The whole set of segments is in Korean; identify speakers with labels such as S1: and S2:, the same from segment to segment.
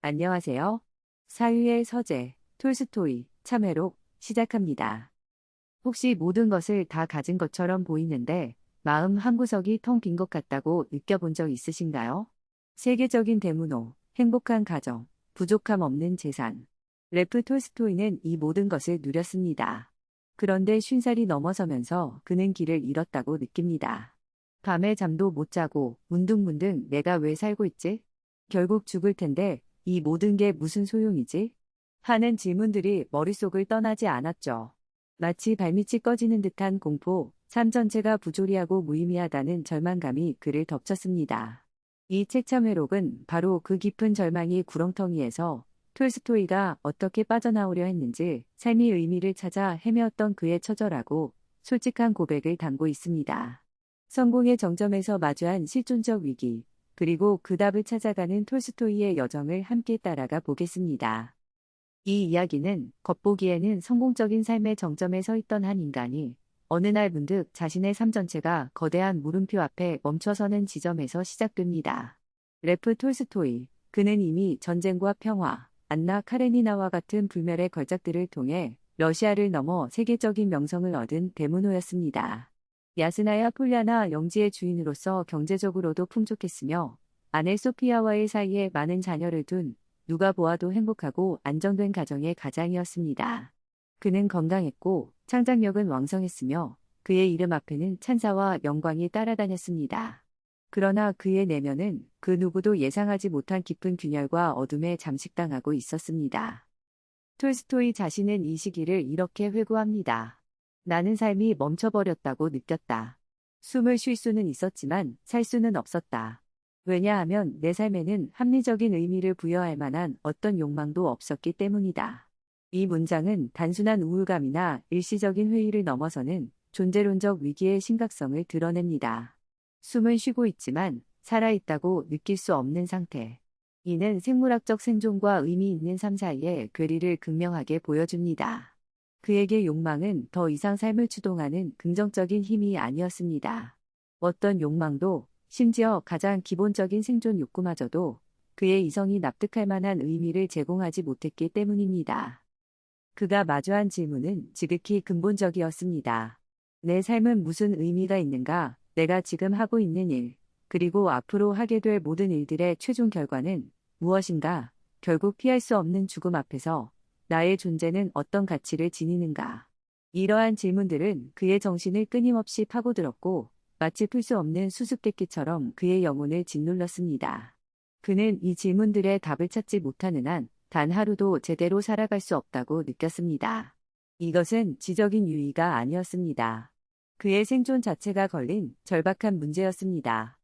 S1: 안녕하세요. 사유의 서재, 톨스토이, 참회록, 시작합니다. 혹시 모든 것을 다 가진 것처럼 보이는데 마음 한구석이 텅 빈 것 같다고 느껴본 적 있으신가요? 세계적인 대문호, 행복한 가정, 부족함 없는 재산. 레프 톨스토이는 이 모든 것을 누렸습니다. 그런데 50살이 넘어서면서 그는 길을 잃었다고 느낍니다. 밤에 잠도 못 자고 문득문득 내가 왜 살고 있지? 결국 죽을 텐데 이 모든 게 무슨 소용이지? 하는 질문들이 머릿속을 떠나지 않았죠. 마치 발밑이 꺼지는 듯한 공포, 삶 전체가 부조리하고 무의미하다는 절망감이 그를 덮쳤습니다. 이 책 참회록은 바로 그 깊은 절망이 구렁텅이에서 톨스토이가 어떻게 빠져나오려 했는지 삶의 의미를 찾아 헤매었던 그의 처절하고 솔직한 고백을 담고 있습니다. 성공의 정점에서 마주한 실존적 위기, 그리고 그 답을 찾아가는 톨스토이의 여정을 함께 따라가 보겠습니다. 이 이야기는 겉보기에는 성공적인 삶의 정점에 서 있던 한 인간이 어느 날 문득 자신의 삶 전체가 거대한 물음표 앞에 멈춰서는 지점에서 시작됩니다. 레프 톨스토이, 그는 이미 전쟁과 평화, 안나 카레니나와 같은 불멸의 걸작들을 통해 러시아를 넘어 세계적인 명성을 얻은 대문호였습니다. 야스나야 폴리아나 영지의 주인으로서 경제적으로도 풍족했으며 아내 소피아와의 사이에 많은 자녀를 둔 누가 보아도 행복하고 안정된 가정의 가장이었습니다. 그는 건강했고 창작력은 왕성했으며 그의 이름 앞에는 찬사와 영광이 따라다녔습니다. 그러나 그의 내면은 그 누구도 예상하지 못한 깊은 균열과 어둠에 잠식당하고 있었습니다. 톨스토이 자신은 이 시기를 이렇게 회고합니다. 나는 삶이 멈춰버렸다고 느꼈다. 숨을 쉴 수는 있었지만 살 수는 없었다. 왜냐하면 내 삶에는 합리적인 의미를 부여할 만한 어떤 욕망도 없었기 때문이다. 이 문장은 단순한 우울감이나 일시적인 회의를 넘어서는 존재론적 위기의 심각성을 드러냅니다. 숨은 쉬고 있지만 살아있다고 느낄 수 없는 상태. 이는 생물학적 생존과 의미 있는 삶 사이의 괴리를 극명하게 보여줍니다. 그에게 욕망은 더 이상 삶을 추동하는 긍정적인 힘이 아니었습니다. 어떤 욕망도, 심지어 가장 기본적인 생존 욕구마저도 그의 이성이 납득할 만한 의미를 제공하지 못했기 때문입니다. 그가 마주한 질문은 지극히 근본적이었습니다. 내 삶은 무슨 의미가 있는가? 내가 지금 하고 있는 일, 그리고 앞으로 하게 될 모든 일들의 최종 결과는 무엇인가? 결국 피할 수 없는 죽음 앞에서 나의 존재는 어떤 가치를 지니는가? 이러한 질문들은 그의 정신을 끊임없이 파고들었고 마치 풀 수 없는 수수께끼처럼 그의 영혼을 짓눌렀습니다. 그는 이 질문들의 답을 찾지 못하는 한 단 하루도 제대로 살아갈 수 없다고 느꼈습니다. 이것은 지적인 유의가 아니었습니다. 그의 생존 자체가 걸린 절박한 문제였습니다.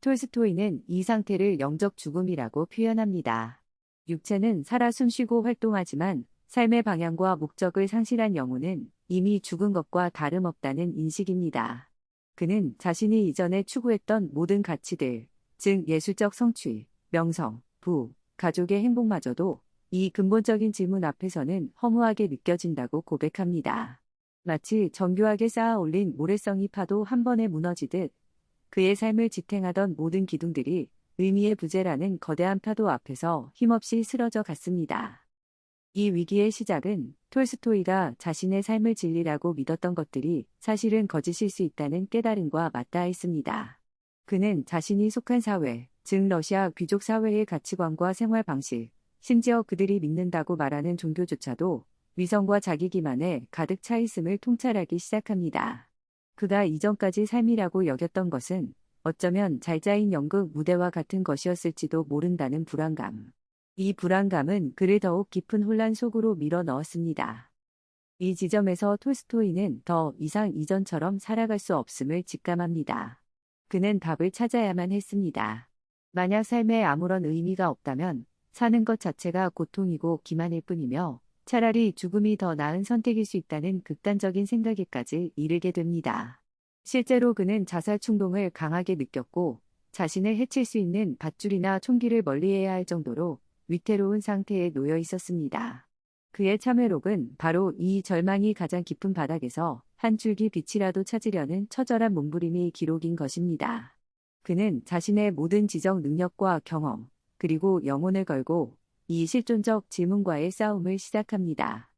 S1: 톨스토이는 이 상태를 영적 죽음이라고 표현합니다. 육체는 살아 숨쉬고 활동하지만 삶의 방향과 목적을 상실한 영혼은 이미 죽은 것과 다름없다는 인식입니다. 그는 자신이 이전에 추구했던 모든 가치들, 즉 예술적 성취, 명성, 부, 가족의 행복마저도 이 근본적인 질문 앞에서는 허무하게 느껴진다고 고백합니다. 마치 정교하게 쌓아 올린 모래성이 파도 한 번에 무너지듯 그의 삶을 지탱하던 모든 기둥들이 의미의 부재라는 거대한 파도 앞에서 힘없이 쓰러져 갔습니다. 이 위기의 시작은 톨스토이가 자신의 삶을 진리라고 믿었던 것들이 사실은 거짓일 수 있다는 깨달음과 맞닿아 있습니다. 그는 자신이 속한 사회, 즉 러시아 귀족 사회의 가치관과 생활 방식, 심지어 그들이 믿는다고 말하는 종교조차도 위선과 자기 기만에 가득 차 있음을 통찰하기 시작합니다. 그가 이전까지 삶이라고 여겼던 것은 어쩌면 잘 짜인 연극 무대와 같은 것이었을지도 모른다는 불안감. 이 불안감은 그를 더욱 깊은 혼란 속으로 밀어 넣었습니다. 이 지점에서 톨스토이는 더 이상 이전처럼 살아갈 수 없음을 직감합니다. 그는 답을 찾아야만 했습니다. 만약 삶에 아무런 의미가 없다면 사는 것 자체가 고통이고 기만일 뿐이며 차라리 죽음이 더 나은 선택일 수 있다는 극단적인 생각에까지 이르게 됩니다. 실제로 그는 자살 충동을 강하게 느꼈고 자신을 해칠 수 있는 밧줄이나 총기를 멀리해야 할 정도로 위태로운 상태에 놓여 있었습니다. 그의 참회록은 바로 이 절망이 가장 깊은 바닥에서 한 줄기 빛이라도 찾으려는 처절한 몸부림이 기록인 것입니다. 그는 자신의 모든 지적 능력과 경험, 그리고 영혼을 걸고 이 실존적 질문과의 싸움을 시작합니다.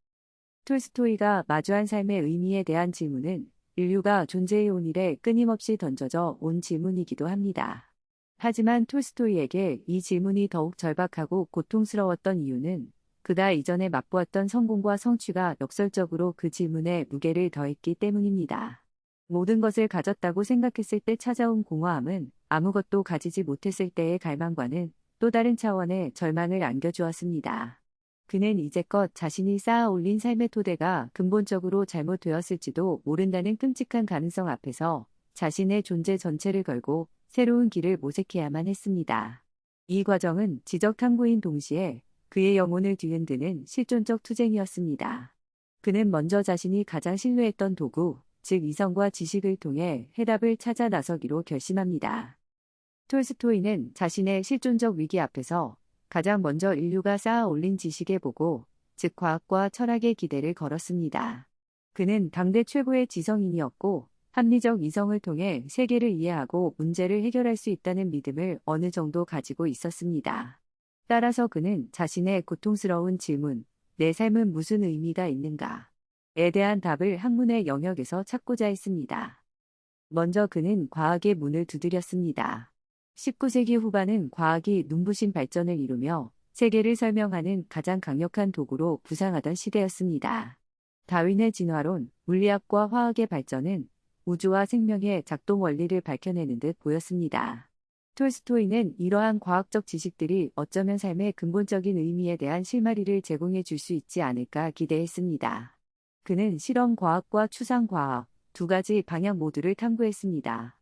S1: 톨스토이가 마주한 삶의 의미에 대한 질문은 인류가 존재해 온 이래 끊임없이 던져져 온 질문이기도 합니다. 하지만 톨스토이에게 이 질문이 더욱 절박하고 고통스러웠던 이유는 그가 이전에 맛보았던 성공과 성취가 역설적으로 그 질문에 무게를 더했기 때문입니다. 모든 것을 가졌다고 생각했을 때 찾아온 공허함은 아무것도 가지지 못했을 때의 갈망과는 또 다른 차원의 절망을 안겨주었습니다. 그는 이제껏 자신이 쌓아 올린 삶의 토대가 근본적으로 잘못되었을지도 모른다는 끔찍한 가능성 앞에서 자신의 존재 전체를 걸고 새로운 길을 모색해야만 했습니다. 이 과정은 지적 탐구인 동시에 그의 영혼을 뒤흔드는 실존적 투쟁이었습니다. 그는 먼저 자신이 가장 신뢰했던 도구, 즉 이성과 지식을 통해 해답을 찾아 나서기로 결심합니다. 톨스토이는 자신의 실존적 위기 앞에서 가장 먼저 인류가 쌓아 올린 지식에 보고, 즉 과학과 철학의 기대를 걸었습니다. 그는 당대 최고의 지성인이었고 합리적 이성을 통해 세계를 이해하고 문제를 해결할 수 있다는 믿음을 어느 정도 가지고 있었습니다. 따라서 그는 자신의 고통스러운 질문, 내 삶은 무슨 의미가 있는가?에 대한 답을 학문의 영역에서 찾고자 했습니다. 먼저 그는 과학의 문을 두드렸습니다. 19세기 후반은 과학이 눈부신 발전을 이루며 세계를 설명하는 가장 강력한 도구로 부상하던 시대였습니다. 다윈의 진화론, 물리학과 화학의 발전은 우주와 생명의 작동 원리를 밝혀내는 듯 보였습니다. 톨스토이는 이러한 과학적 지식들이 어쩌면 삶의 근본적인 의미에 대한 실마리를 제공해 줄 수 있지 않을까 기대했습니다. 그는 실험과학과 추상과학 두 가지 방향 모두를 탐구했습니다.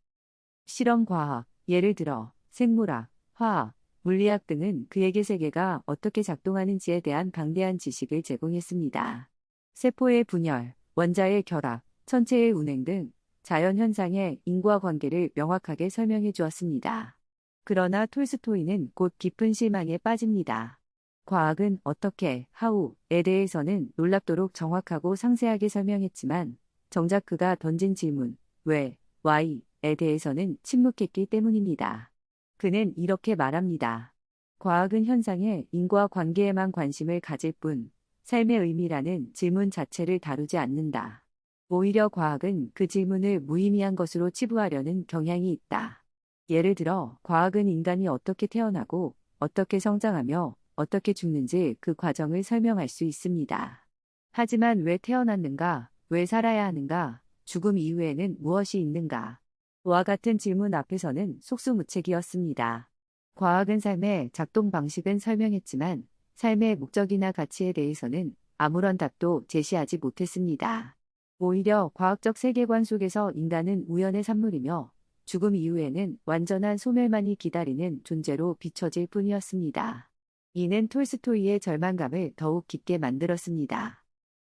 S1: 실험과학, 예를 들어 생물학, 화학, 물리학 등은 그에게 세계가 어떻게 작동하는지에 대한 방대한 지식을 제공했습니다. 세포의 분열, 원자의 결합, 천체의 운행 등 자연현상의 인과관계를 명확하게 설명해 주었습니다. 그러나 톨스토이는 곧 깊은 실망에 빠집니다. 과학은 어떻게, how에 대해서는 놀랍도록 정확하고 상세하게 설명했지만 정작 그가 던진 질문, 왜, why에 대해서는 침묵했기 때문입니다. 그는 이렇게 말합니다. 과학은 현상의 인과관계에만 관심을 가질 뿐 삶의 의미라는 질문 자체를 다루지 않는다. 오히려 과학은 그 질문을 무의미한 것으로 치부하려는 경향이 있다. 예를 들어 과학은 인간이 어떻게 태어나고 어떻게 성장하며 어떻게 죽는지 그 과정을 설명할 수 있습니다. 하지만 왜 태어났는가, 왜 살아야 하는가, 죽음 이후에는 무엇이 있는가? 와 같은 질문 앞에서는 속수무책이었습니다. 과학은 삶의 작동 방식은 설명했지만 삶의 목적이나 가치에 대해서는 아무런 답도 제시하지 못했습니다. 오히려 과학적 세계관 속에서 인간은 우연의 산물이며 죽음 이후에는 완전한 소멸만이 기다리는 존재로 비춰질 뿐이었습니다. 이는 톨스토이의 절망감을 더욱 깊게 만들었습니다.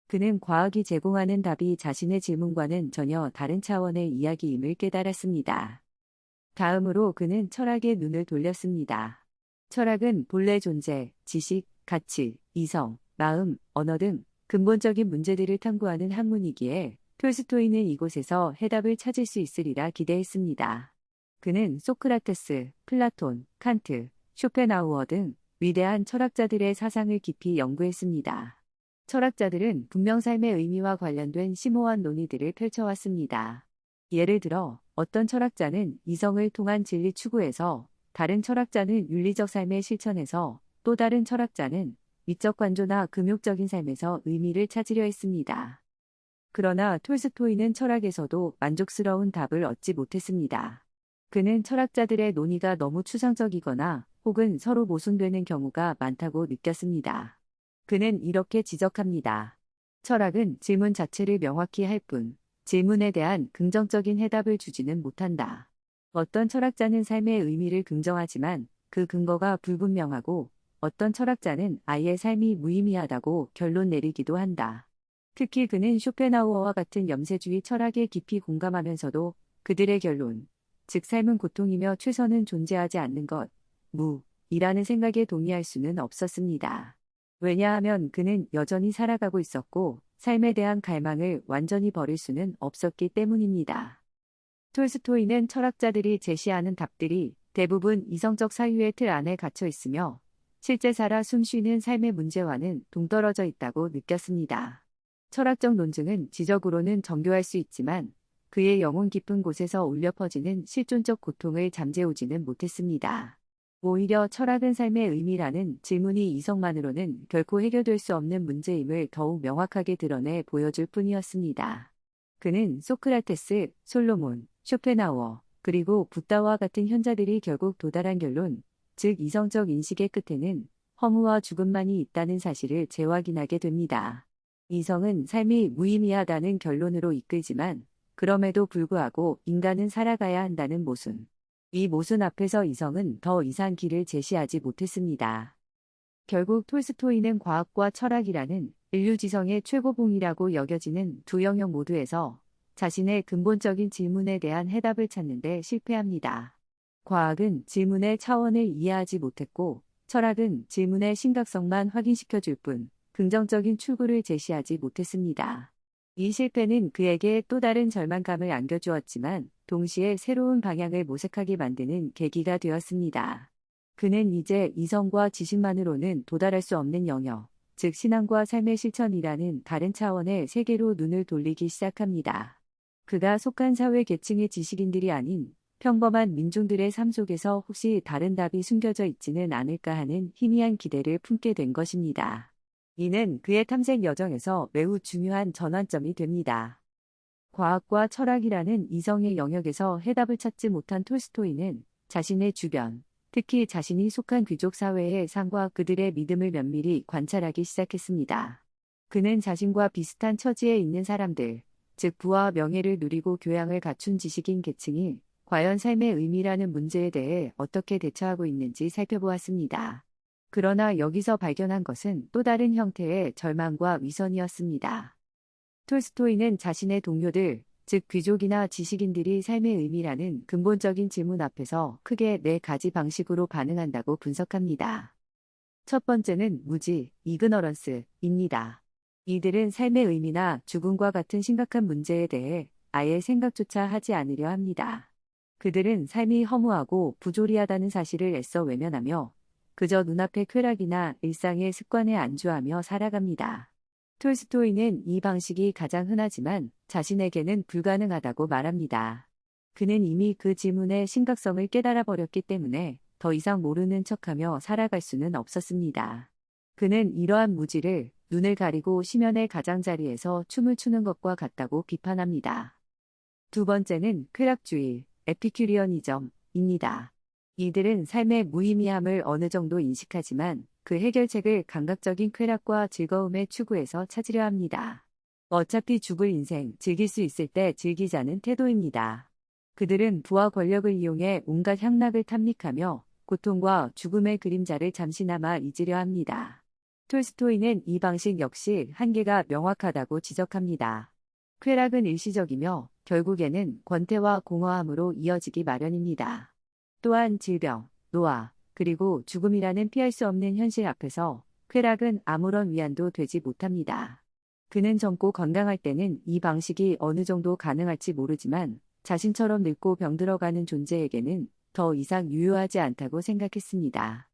S1: 그는 과학이 제공하는 답이 자신의 질문과는 전혀 다른 차원의 이야기임을 깨달았습니다. 다음으로 그는 철학의 눈을 돌렸습니다. 철학은 본래 존재, 지식, 가치, 이성, 마음, 언어 등 근본적인 문제들을 탐구하는 학문이기에 톨스토이는 이곳에서 해답을 찾을 수 있으리라 기대했습니다. 그는 소크라테스, 플라톤, 칸트, 쇼펜하우어 등 위대한 철학자들의 사상을 깊이 연구했습니다. 철학자들은 분명 삶의 의미와 관련된 심오한 논의들을 펼쳐왔습니다. 예를 들어 어떤 철학자는 이성을 통한 진리 추구에서, 다른 철학자는 윤리적 삶의 실천에서, 또 다른 철학자는 미적 관조나 금욕적인 삶에서 의미를 찾으려 했습니다. 그러나 톨스토이는 철학에서도 만족스러운 답을 얻지 못했습니다. 그는 철학자들의 논의가 너무 추상적이거나 혹은 서로 모순되는 경우가 많다고 느꼈습니다. 그는 이렇게 지적합니다. 철학은 질문 자체를 명확히 할 뿐, 질문에 대한 긍정적인 해답을 주지는 못한다. 어떤 철학자는 삶의 의미를 긍정하지만 그 근거가 불분명하고, 어떤 철학자는 아예 삶이 무의미하다고 결론 내리기도 한다. 특히 그는 쇼펜하우어와 같은 염세주의 철학에 깊이 공감하면서도 그들의 결론, 즉 삶은 고통이며 최선은 존재하지 않는 것, 무이라는 생각에 동의할 수는 없었습니다. 왜냐하면 그는 여전히 살아가고 있었고 삶에 대한 갈망을 완전히 버릴 수는 없었기 때문입니다. 톨스토이는 철학자들이 제시하는 답들이 대부분 이성적 사유의 틀 안에 갇혀 있으며 실제 살아 숨쉬는 삶의 문제와는 동떨어져 있다고 느꼈습니다. 철학적 논증은 지적으로는 정교할 수 있지만 그의 영혼 깊은 곳에서 울려 퍼지는 실존적 고통을 잠재우지는 못했습니다. 오히려 철학은 삶의 의미라는 질문이 이성만으로는 결코 해결될 수 없는 문제임을 더욱 명확하게 드러내 보여줄 뿐이었습니다. 그는 소크라테스, 솔로몬, 쇼펜하우어, 그리고 붓다와 같은 현자들이 결국 도달한 결론, 즉 이성적 인식의 끝에는 허무와 죽음만이 있다는 사실을 재확인하게 됩니다. 이성은 삶이 무의미하다는 결론으로 이끌지만 그럼에도 불구하고 인간은 살아가야 한다는 모순. 이 모순 앞에서 이성은 더 이상 길을 제시하지 못했습니다. 결국 톨스토이는 과학과 철학이라는 인류지성의 최고봉이라고 여겨지는 두 영역 모두에서 자신의 근본적인 질문에 대한 해답을 찾는 데 실패합니다. 과학은 질문의 차원을 이해하지 못했고 철학은 질문의 심각성만 확인시켜줄 뿐 긍정적인 출구를 제시하지 못했습니다. 이 실패는 그에게 또 다른 절망감을 안겨주었지만 동시에 새로운 방향을 모색하게 만드는 계기가 되었습니다. 그는 이제 이성과 지식만으로는 도달할 수 없는 영역, 즉 신앙과 삶의 실천이라는 다른 차원의 세계로 눈을 돌리기 시작합니다. 그가 속한 사회 계층의 지식인들이 아닌 평범한 민중들의 삶 속에서 혹시 다른 답이 숨겨져 있지는 않을까 하는 희미한 기대를 품게 된 것입니다. 이는 그의 탐색 여정에서 매우 중요한 전환점이 됩니다. 과학과 철학이라는 이성의 영역에서 해답을 찾지 못한 톨스토이는 자신의 주변, 특히 자신이 속한 귀족 사회의 상과 그들의 믿음을 면밀히 관찰하기 시작했습니다. 그는 자신과 비슷한 처지에 있는 사람들, 즉 부와 명예를 누리고 교양을 갖춘 지식인 계층이 과연 삶의 의미라는 문제에 대해 어떻게 대처하고 있는지 살펴보았습니다. 그러나 여기서 발견한 것은 또 다른 형태의 절망과 위선이었습니다. 톨스토이는 자신의 동료들, 즉 귀족이나 지식인들이 삶의 의미라는 근본적인 질문 앞에서 크게 네 가지 방식으로 반응한다고 분석합니다. 첫 번째는 무지, 이그너런스입니다. 이들은 삶의 의미나 죽음과 같은 심각한 문제에 대해 아예 생각조차 하지 않으려 합니다. 그들은 삶이 허무하고 부조리하다는 사실을 애써 외면하며 그저 눈앞의 쾌락이나 일상의 습관에 안주하며 살아갑니다. 톨스토이는 이 방식이 가장 흔하지만 자신에게는 불가능하다고 말합니다. 그는 이미 그 질문의 심각성을 깨달아 버렸기 때문에 더 이상 모르는 척하며 살아갈 수는 없었습니다. 그는 이러한 무지를 눈을 가리고 심연의 가장자리에서 춤을 추는 것과 같다고 비판합니다. 두 번째는 쾌락주의, 에피큐리언이즘입니다. 이들은 삶의 무의미함을 어느 정도 인식하지만 그 해결책을 감각적인 쾌락과 즐거움의 추구에서 찾으려 합니다. 어차피 죽을 인생, 즐길 수 있을 때 즐기자는 태도입니다. 그들은 부와 권력을 이용해 온갖 향락을 탐닉하며 고통과 죽음의 그림자를 잠시나마 잊으려 합니다. 톨스토이는 이 방식 역시 한계가 명확하다고 지적합니다. 쾌락은 일시적이며 결국에는 권태와 공허함으로 이어지기 마련입니다. 또한 질병, 노화, 그리고 죽음이라는 피할 수 없는 현실 앞에서 쾌락은 아무런 위안도 되지 못합니다. 그는 젊고 건강할 때는 이 방식이 어느 정도 가능할지 모르지만 자신처럼 늙고 병들어가는 존재에게는 더 이상 유효하지 않다고 생각했습니다.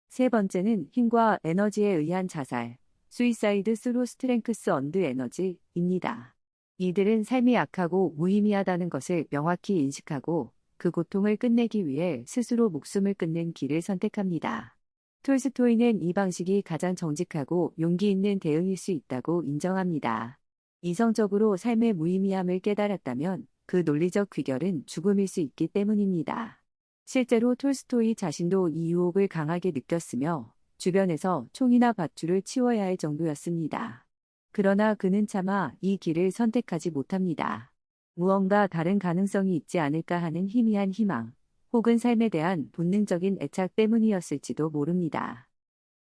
S1: 세 번째는 힘과 에너지에 의한 자살, 수이사이드 스루 스트렝크스 언드 에너지입니다. 이들은 삶이 악하고 무의미하다는 것을 명확히 인식하고 그 고통을 끝내기 위해 스스로 목숨을 끊는 길을 선택합니다. 톨스토이는 이 방식이 가장 정직하고 용기 있는 대응일 수 있다고 인정합니다. 이성적으로 삶의 무의미함을 깨달았다면 그 논리적 귀결은 죽음일 수 있기 때문입니다. 실제로 톨스토이 자신도 이 유혹을 강하게 느꼈으며 주변에서 총이나 밧줄을 치워야 할 정도였습니다. 그러나 그는 차마 이 길을 선택하지 못합니다. 무언가 다른 가능성이 있지 않을까 하는 희미한 희망, 혹은 삶에 대한 본능적인 애착 때문이었을지도 모릅니다.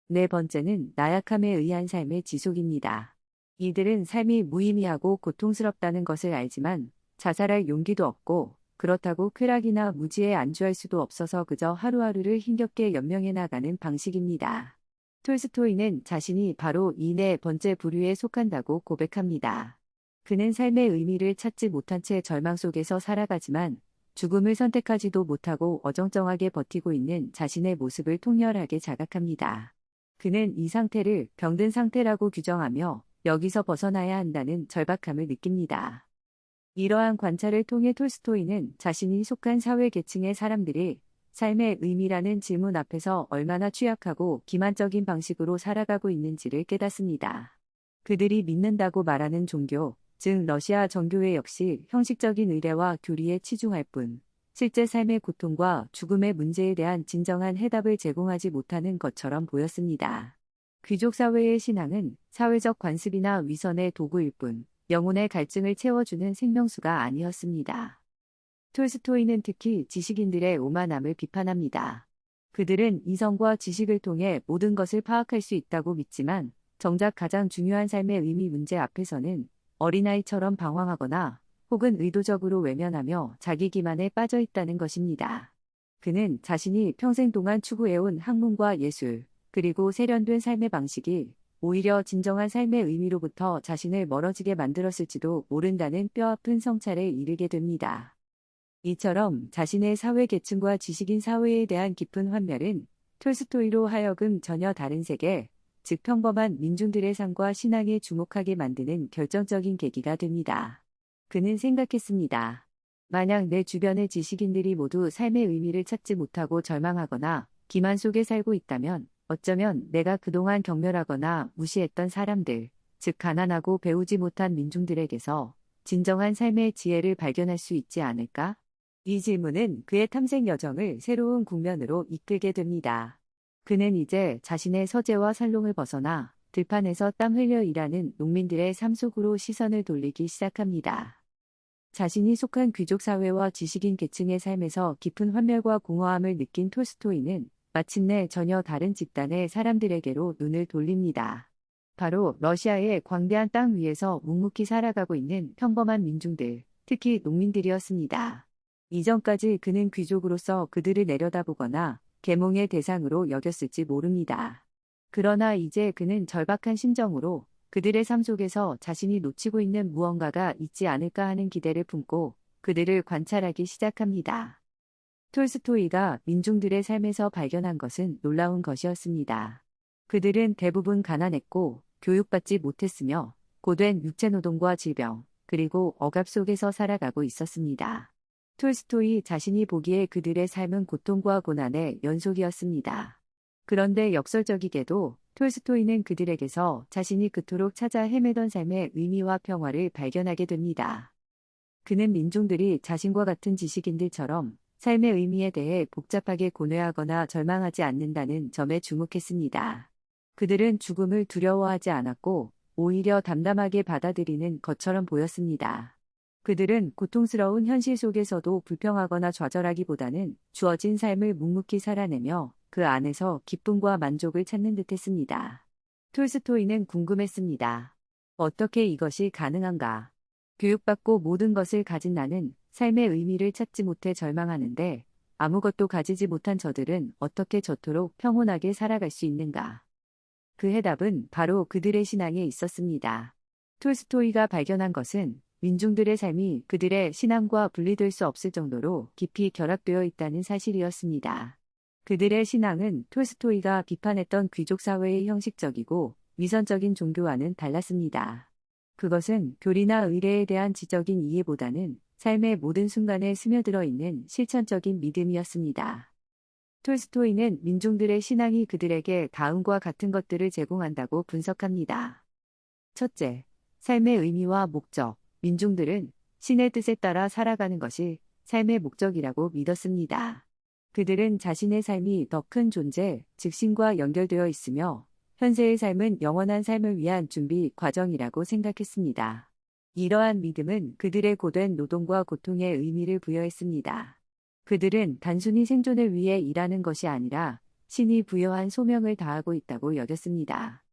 S1: 네 번째는 나약함에 의한 삶의 지속입니다. 이들은 삶이 무의미하고 고통스럽다는 것을 알지만 자살할 용기도 없고 그렇다고 쾌락이나 무지에 안주할 수도 없어서 그저 하루하루를 힘겹게 연명해 나가는 방식입니다. 톨스토이는 자신이 바로 이 네 번째 부류에 속한다고 고백합니다. 그는 삶의 의미를 찾지 못한 채 절망 속에서 살아가지만 죽음을 선택하지도 못하고 어정쩡하게 버티고 있는 자신의 모습을 통렬하게 자각합니다. 그는 이 상태를 병든 상태라고 규정하며 여기서 벗어나야 한다는 절박함을 느낍니다. 이러한 관찰을 통해 톨스토이는 자신이 속한 사회 계층의 사람들이 삶의 의미라는 질문 앞에서 얼마나 취약하고 기만적인 방식으로 살아가고 있는지를 깨닫습니다. 그들이 믿는다고 말하는 종교, 즉 러시아 정교회 역시 형식적인 의례와 교리에 치중할 뿐, 실제 삶의 고통과 죽음의 문제에 대한 진정한 해답을 제공하지 못하는 것처럼 보였습니다. 귀족 사회의 신앙은 사회적 관습이나 위선의 도구일 뿐, 영혼의 갈증을 채워주는 생명수가 아니었습니다. 톨스토이는 특히 지식인들의 오만함을 비판합니다. 그들은 이성과 지식을 통해 모든 것을 파악할 수 있다고 믿지만 정작 가장 중요한 삶의 의미 문제 앞에서는 어린아이처럼 방황하거나 혹은 의도적으로 외면하며 자기 기만에 빠져 있다는 것입니다. 그는 자신이 평생 동안 추구해온 학문과 예술, 그리고 세련된 삶의 방식이 오히려 진정한 삶의 의미로부터 자신을 멀어지게 만들었을지도 모른다는 뼈아픈 성찰에 이르게 됩니다. 이처럼 자신의 사회 계층과 지식인 사회에 대한 깊은 환멸은 톨스토이로 하여금 전혀 다른 세계, 즉 평범한 민중들의 삶과 신앙에 주목하게 만드는 결정적인 계기가 됩니다. 그는 생각했습니다. 만약 내 주변의 지식인들이 모두 삶의 의미를 찾지 못하고 절망하거나 기만 속에 살고 있다면 어쩌면 내가 그동안 경멸하거나 무시했던 사람들, 즉 가난하고 배우지 못한 민중들에게서 진정한 삶의 지혜를 발견할 수 있지 않을까? 이 질문은 그의 탐색 여정을 새로운 국면으로 이끌게 됩니다. 그는 이제 자신의 서재와 살롱을 벗어나 들판에서 땀 흘려 일하는 농민들의 삶 속으로 시선을 돌리기 시작합니다. 자신이 속한 귀족 사회와 지식인 계층의 삶에서 깊은 환멸과 공허함을 느낀 톨스토이는 마침내 전혀 다른 집단의 사람들에게로 눈을 돌립니다. 바로 러시아의 광대한 땅 위에서 묵묵히 살아가고 있는 평범한 민중들, 특히 농민들이었습니다. 이전까지 그는 귀족으로서 그들을 내려다보거나 계몽의 대상으로 여겼을지 모릅니다. 그러나 이제 그는 절박한 심정으로 그들의 삶 속에서 자신이 놓치고 있는 무언가가 있지 않을까 하는 기대를 품고 그들을 관찰하기 시작합니다. 톨스토이가 민중들의 삶에서 발견한 것은 놀라운 것이었습니다. 그들은 대부분 가난했고 교육받지 못했으며 고된 육체노동과 질병, 그리고 억압 속에서 살아가고 있었습니다. 톨스토이 자신이 보기에 그들의 삶은 고통과 고난의 연속이었습니다. 그런데 역설적이게도 톨스토이는 그들에게서 자신이 그토록 찾아 헤매던 삶의 의미와 평화를 발견하게 됩니다. 그는 민중들이 자신과 같은 지식인들처럼 삶의 의미에 대해 복잡하게 고뇌하거나 절망하지 않는다는 점에 주목했습니다. 그들은 죽음을 두려워하지 않았고 오히려 담담하게 받아들이는 것처럼 보였습니다. 그들은 고통스러운 현실 속에서도 불평하거나 좌절하기보다는 주어진 삶을 묵묵히 살아내며 그 안에서 기쁨과 만족을 찾는 듯했습니다. 톨스토이는 궁금했습니다. 어떻게 이것이 가능한가? 교육받고 모든 것을 가진 나는 삶의 의미를 찾지 못해 절망하는데 아무것도 가지지 못한 저들은 어떻게 저토록 평온하게 살아갈 수 있는가? 그 해답은 바로 그들의 신앙에 있었습니다. 톨스토이가 발견한 것은 민중들의 삶이 그들의 신앙과 분리될 수 없을 정도로 깊이 결합되어 있다는 사실이었습니다. 그들의 신앙은 톨스토이가 비판했던 귀족 사회의 형식적이고 위선적인 종교와는 달랐습니다. 그것은 교리나 의례에 대한 지적인 이해보다는 삶의 모든 순간에 스며들어 있는 실천적인 믿음이었습니다. 톨스토이는 민중들의 신앙이 그들에게 다음과 같은 것들을 제공한다고 분석합니다. 첫째, 삶의 의미와 목적. 민중들은 신의 뜻에 따라 살아가는 것이 삶의 목적이라고 믿었습니다. 그들은 자신의 삶이 더 큰 존재, 즉 신과 연결되어 있으며 현세의 삶은 영원한 삶을 위한 준비 과정이라고 생각했습니다. 이러한 믿음은 그들의 고된 노동과 고통에 의미를 부여했습니다. 그들은 단순히 생존을 위해 일하는 것이 아니라 신이 부여한 소명을 다하고 있다고 여겼습니다.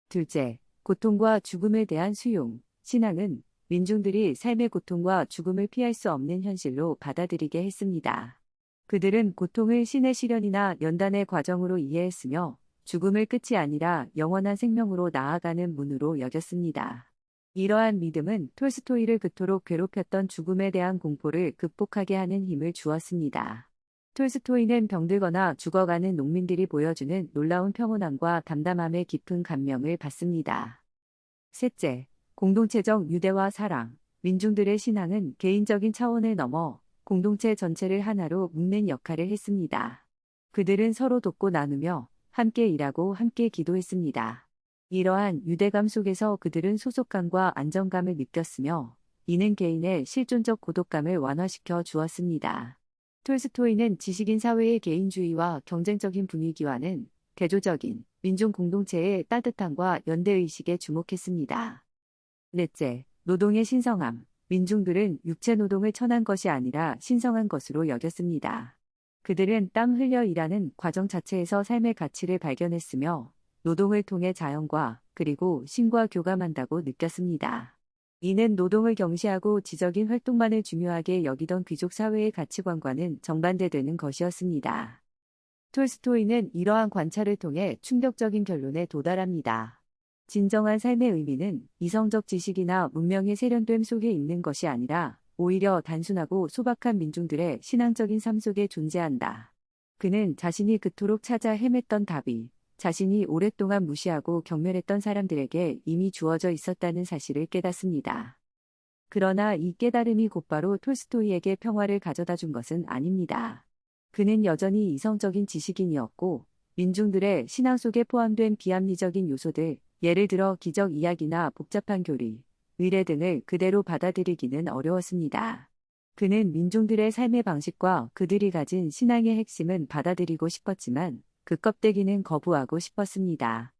S1: 둘째, 고통과 죽음에 대한 수용. 신앙은 민중들이 삶의 고통과 죽음을 피할 수 없는 현실로 받아들이게 했습니다. 그들은 고통을 신의 시련이나 연단의 과정으로 이해했으며 죽음을 끝이 아니라 영원한 생명으로 나아가는 문으로 여겼습니다. 이러한 믿음은 톨스토이를 그토록 괴롭혔던 죽음에 대한 공포를 극복하게 하는 힘을 주었습니다. 톨스토이는 병들거나 죽어가는 농민들이 보여주는 놀라운 평온함과 담담함에 깊은 감명을 받습니다. 셋째, 공동체적 유대와 사랑. 민중들의 신앙은 개인적인 차원을 넘어 공동체 전체를 하나로 묶는 역할을 했습니다. 그들은 서로 돕고 나누며 함께 일하고 함께 기도했습니다. 이러한 유대감 속에서 그들은 소속감과 안정감을 느꼈으며 이는 개인의 실존적 고독감을 완화시켜 주었습니다. 톨스토이는 지식인 사회의 개인주의와 경쟁적인 분위기와는 대조적인 민중 공동체의 따뜻함과 연대의식에 주목했습니다. 넷째, 노동의 신성함. 민중들은 육체 노동을 천한 것이 아니라 신성한 것으로 여겼습니다. 그들은 땀 흘려 일하는 과정 자체에서 삶의 가치를 발견했으며 노동을 통해 자연과 그리고 신과 교감한다고 느꼈습니다. 이는 노동을 경시하고 지적인 활동만을 중요하게 여기던 귀족 사회의 가치관과는 정반대되는 것이었습니다. 톨스토이는 이러한 관찰을 통해 충격적인 결론에 도달합니다. 진정한 삶의 의미는 이성적 지식이나 문명의 세련됨 속에 있는 것이 아니라 오히려 단순하고 소박한 민중들의 신앙적인 삶 속에 존재한다. 그는 자신이 그토록 찾아 헤맸던 답이 자신이 오랫동안 무시하고 경멸했던 사람들에게 이미 주어져 있었다는 사실을 깨닫습니다. 그러나 이 깨달음이 곧바로 톨스토이에게 평화를 가져다 준 것은 아닙니다. 그는 여전히 이성적인 지식인이었고 민중들의 신앙 속에 포함된 비합리적인 요소들, 예를 들어 기적 이야기나 복잡한 교리, 의례 등을 그대로 받아들이기는 어려웠습니다. 그는 민중들의 삶의 방식과 그들이 가진 신앙의 핵심은 받아들이고 싶었지만 그 껍데기는 거부하고 싶었습니다.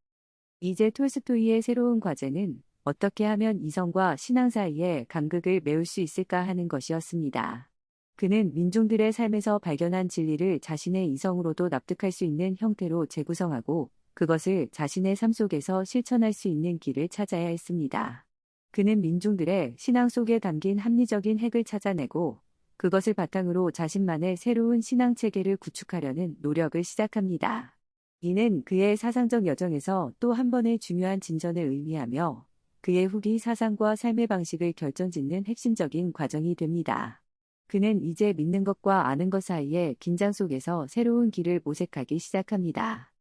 S1: 이제 톨스토이의 새로운 과제는 어떻게 하면 이성과 신앙 사이의 간극을 메울 수 있을까 하는 것이었습니다. 그는 민중들의 삶에서 발견한 진리를 자신의 이성으로도 납득할 수 있는 형태로 재구성하고 그것을 자신의 삶 속에서 실천할 수 있는 길을 찾아야 했습니다. 그는 민중들의 신앙 속에 담긴 합리적인 핵을 찾아내고 그것을 바탕으로 자신만의 새로운 신앙 체계를 구축하려는 노력을 시작합니다. 이는 그의 사상적 여정에서 또 한 번의 중요한 진전을 의미하며 그의 후기 사상과 삶의 방식을 결정짓는 핵심적인 과정이 됩니다. 그는 이제 믿는 것과 아는 것 사이의 긴장 속에서 새로운 길을 모색하기 시작합니다.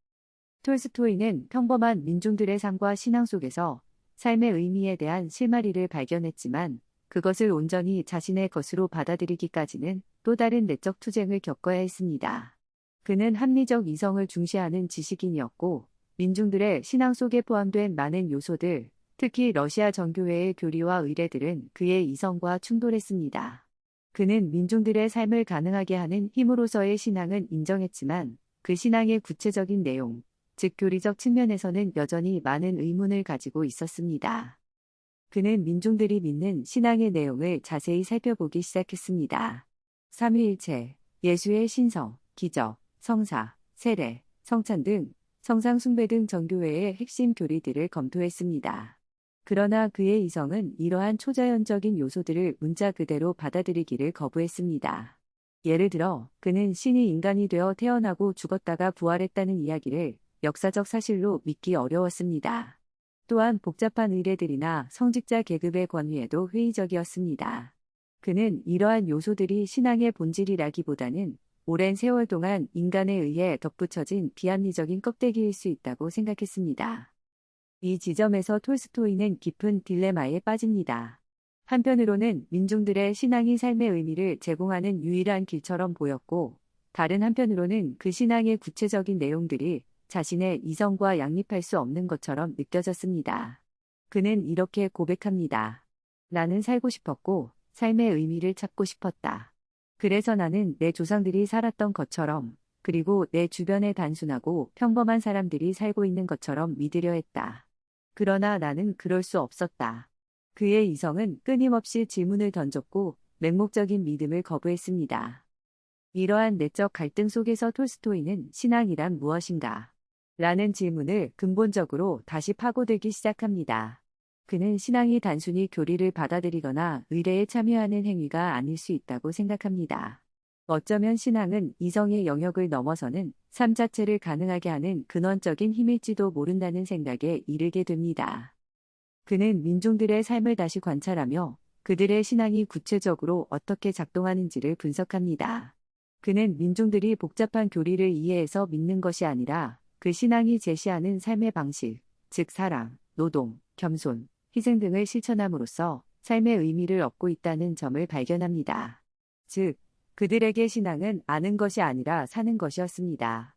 S1: 톨스토이는 평범한 민중들의 삶과 신앙 속에서 삶의 의미에 대한 실마리를 발견했지만 그것을 온전히 자신의 것으로 받아들이기까지는 또 다른 내적 투쟁을 겪어야 했습니다. 그는 합리적 이성을 중시하는 지식인이었고 민중들의 신앙 속에 포함된 많은 요소들, 특히 러시아 정교회의 교리와 의례들은 그의 이성과 충돌했습니다. 그는 민중들의 삶을 가능하게 하는 힘으로서의 신앙은 인정했지만 그 신앙의 구체적인 내용, 즉 교리적 측면에서는 여전히 많은 의문을 가지고 있었습니다. 그는 민중들이 믿는 신앙의 내용을 자세히 살펴보기 시작했습니다. 삼위일체, 예수의 신성, 기적, 성사, 세례, 성찬 등 성상 숭배 등 정교회의 핵심 교리들을 검토했습니다. 그러나 그의 이성은 이러한 초자연적인 요소들을 문자 그대로 받아들이기를 거부했습니다. 예를 들어 그는 신이 인간이 되어 태어나고 죽었다가 부활했다는 이야기를 역사적 사실로 믿기 어려웠습니다. 또한 복잡한 의례들이나 성직자 계급의 권위에도 회의적이었습니다. 그는 이러한 요소들이 신앙의 본질이라기보다는 오랜 세월 동안 인간에 의해 덧붙여진 비합리적인 껍데기일 수 있다고 생각했습니다. 이 지점에서 톨스토이는 깊은 딜레마에 빠집니다. 한편으로는 민중들의 신앙이 삶의 의미를 제공하는 유일한 길처럼 보였고, 다른 한편으로는 그 신앙의 구체적인 내용들이 자신의 이성과 양립할 수 없는 것처럼 느껴졌습니다. 그는 이렇게 고백합니다. 나는 살고 싶었고 삶의 의미를 찾고 싶었다. 그래서 나는 내 조상들이 살았던 것처럼 그리고 내 주변에 단순하고 평범한 사람들이 살고 있는 것처럼 믿으려 했다. 그러나 나는 그럴 수 없었다. 그의 이성은 끊임없이 질문을 던졌고 맹목적인 믿음을 거부했습니다. 이러한 내적 갈등 속에서 톨스토이는 신앙이란 무엇인가? 라는 질문을 근본적으로 다시 파고들기 시작합니다. 그는 신앙이 단순히 교리를 받아들이거나 의례에 참여하는 행위가 아닐 수 있다고 생각합니다. 어쩌면 신앙은 이성의 영역을 넘어서는 삶 자체를 가능하게 하는 근원적인 힘일지도 모른다는 생각에 이르게 됩니다. 그는 민중들의 삶을 다시 관찰하며 그들의 신앙이 구체적으로 어떻게 작동하는지를 분석합니다. 그는 민중들이 복잡한 교리를 이해해서 믿는 것이 아니라 그 신앙이 제시하는 삶의 방식, 즉 사랑, 노동, 겸손, 희생 등을 실천함으로써 삶의 의미를 얻고 있다는 점을 발견합니다. 즉, 그들에게 신앙은 아는 것이 아니라 사는 것이었습니다.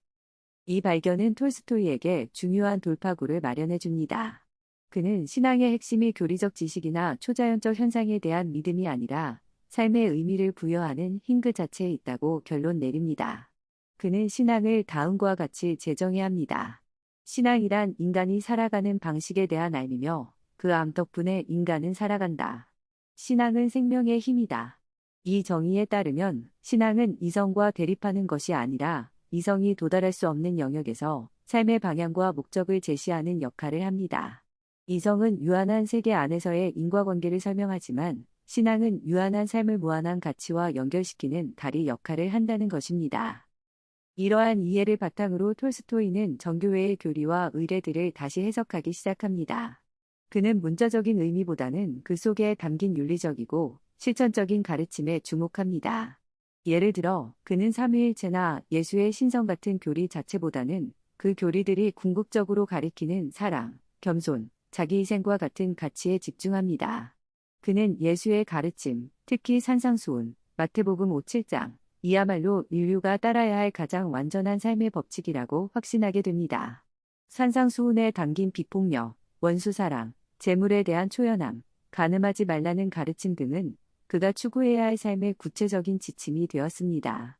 S1: 이 발견은 톨스토이에게 중요한 돌파구를 마련해 줍니다. 그는 신앙의 핵심이 교리적 지식이나 초자연적 현상에 대한 믿음이 아니라 삶의 의미를 부여하는 힘 그 자체에 있다고 결론 내립니다. 그는 신앙을 다음과 같이 재정해야 합니다. 신앙이란 인간이 살아가는 방식에 대한 알미며 그 암 덕분에 인간은 살아간다. 신앙은 생명의 힘이다. 이 정의에 따르면 신앙은 이성과 대립하는 것이 아니라 이성이 도달할 수 없는 영역에서 삶의 방향과 목적을 제시하는 역할을 합니다. 이성은 유한한 세계 안에서의 인과관계를 설명하지만 신앙은 유한한 삶을 무한한 가치와 연결시키는 다리 역할을 한다는 것입니다. 이러한 이해를 바탕으로 톨스토이는 정교회의 교리와 의례들을 다시 해석하기 시작합니다. 그는 문자적인 의미보다는 그 속에 담긴 윤리적이고 실천적인 가르침에 주목합니다. 예를 들어 그는 삼위일체나 예수의 신성 같은 교리 자체보다는 그 교리들이 궁극적으로 가리키는 사랑, 겸손, 자기희생과 같은 가치에 집중합니다. 그는 예수의 가르침, 특히 산상수훈, 마태복음 5-7장, 이야말로 인류가 따라야 할 가장 완전한 삶의 법칙이라고 확신하게 됩니다. 산상수훈에 담긴 비폭력, 원수사랑, 재물에 대한 초연함, 간음하지 말라는 가르침 등은 그가 추구해야 할 삶의 구체적인 지침이 되었습니다.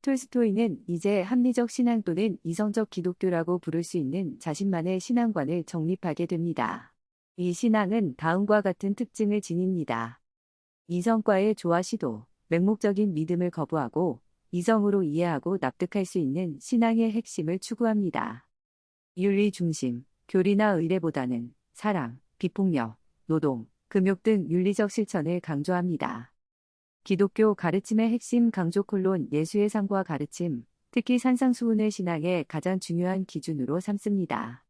S1: 톨스토이는 이제 합리적 신앙 또는 이성적 기독교라고 부를 수 있는 자신만의 신앙관을 정립하게 됩니다. 이 신앙은 다음과 같은 특징을 지닙니다. 이성과의 조화 시도, 맹목적인 믿음을 거부하고 이성으로 이해하고 납득할 수 있는 신앙의 핵심을 추구합니다. 윤리 중심, 교리나 의례보다는 사랑, 비폭력, 노동, 금욕 등 윤리적 실천을 강조합니다. 기독교 가르침의 핵심 강조콜론 예수의 삶과 가르침, 특히 산상수훈을 신앙의 가장 중요한 기준으로 삼습니다.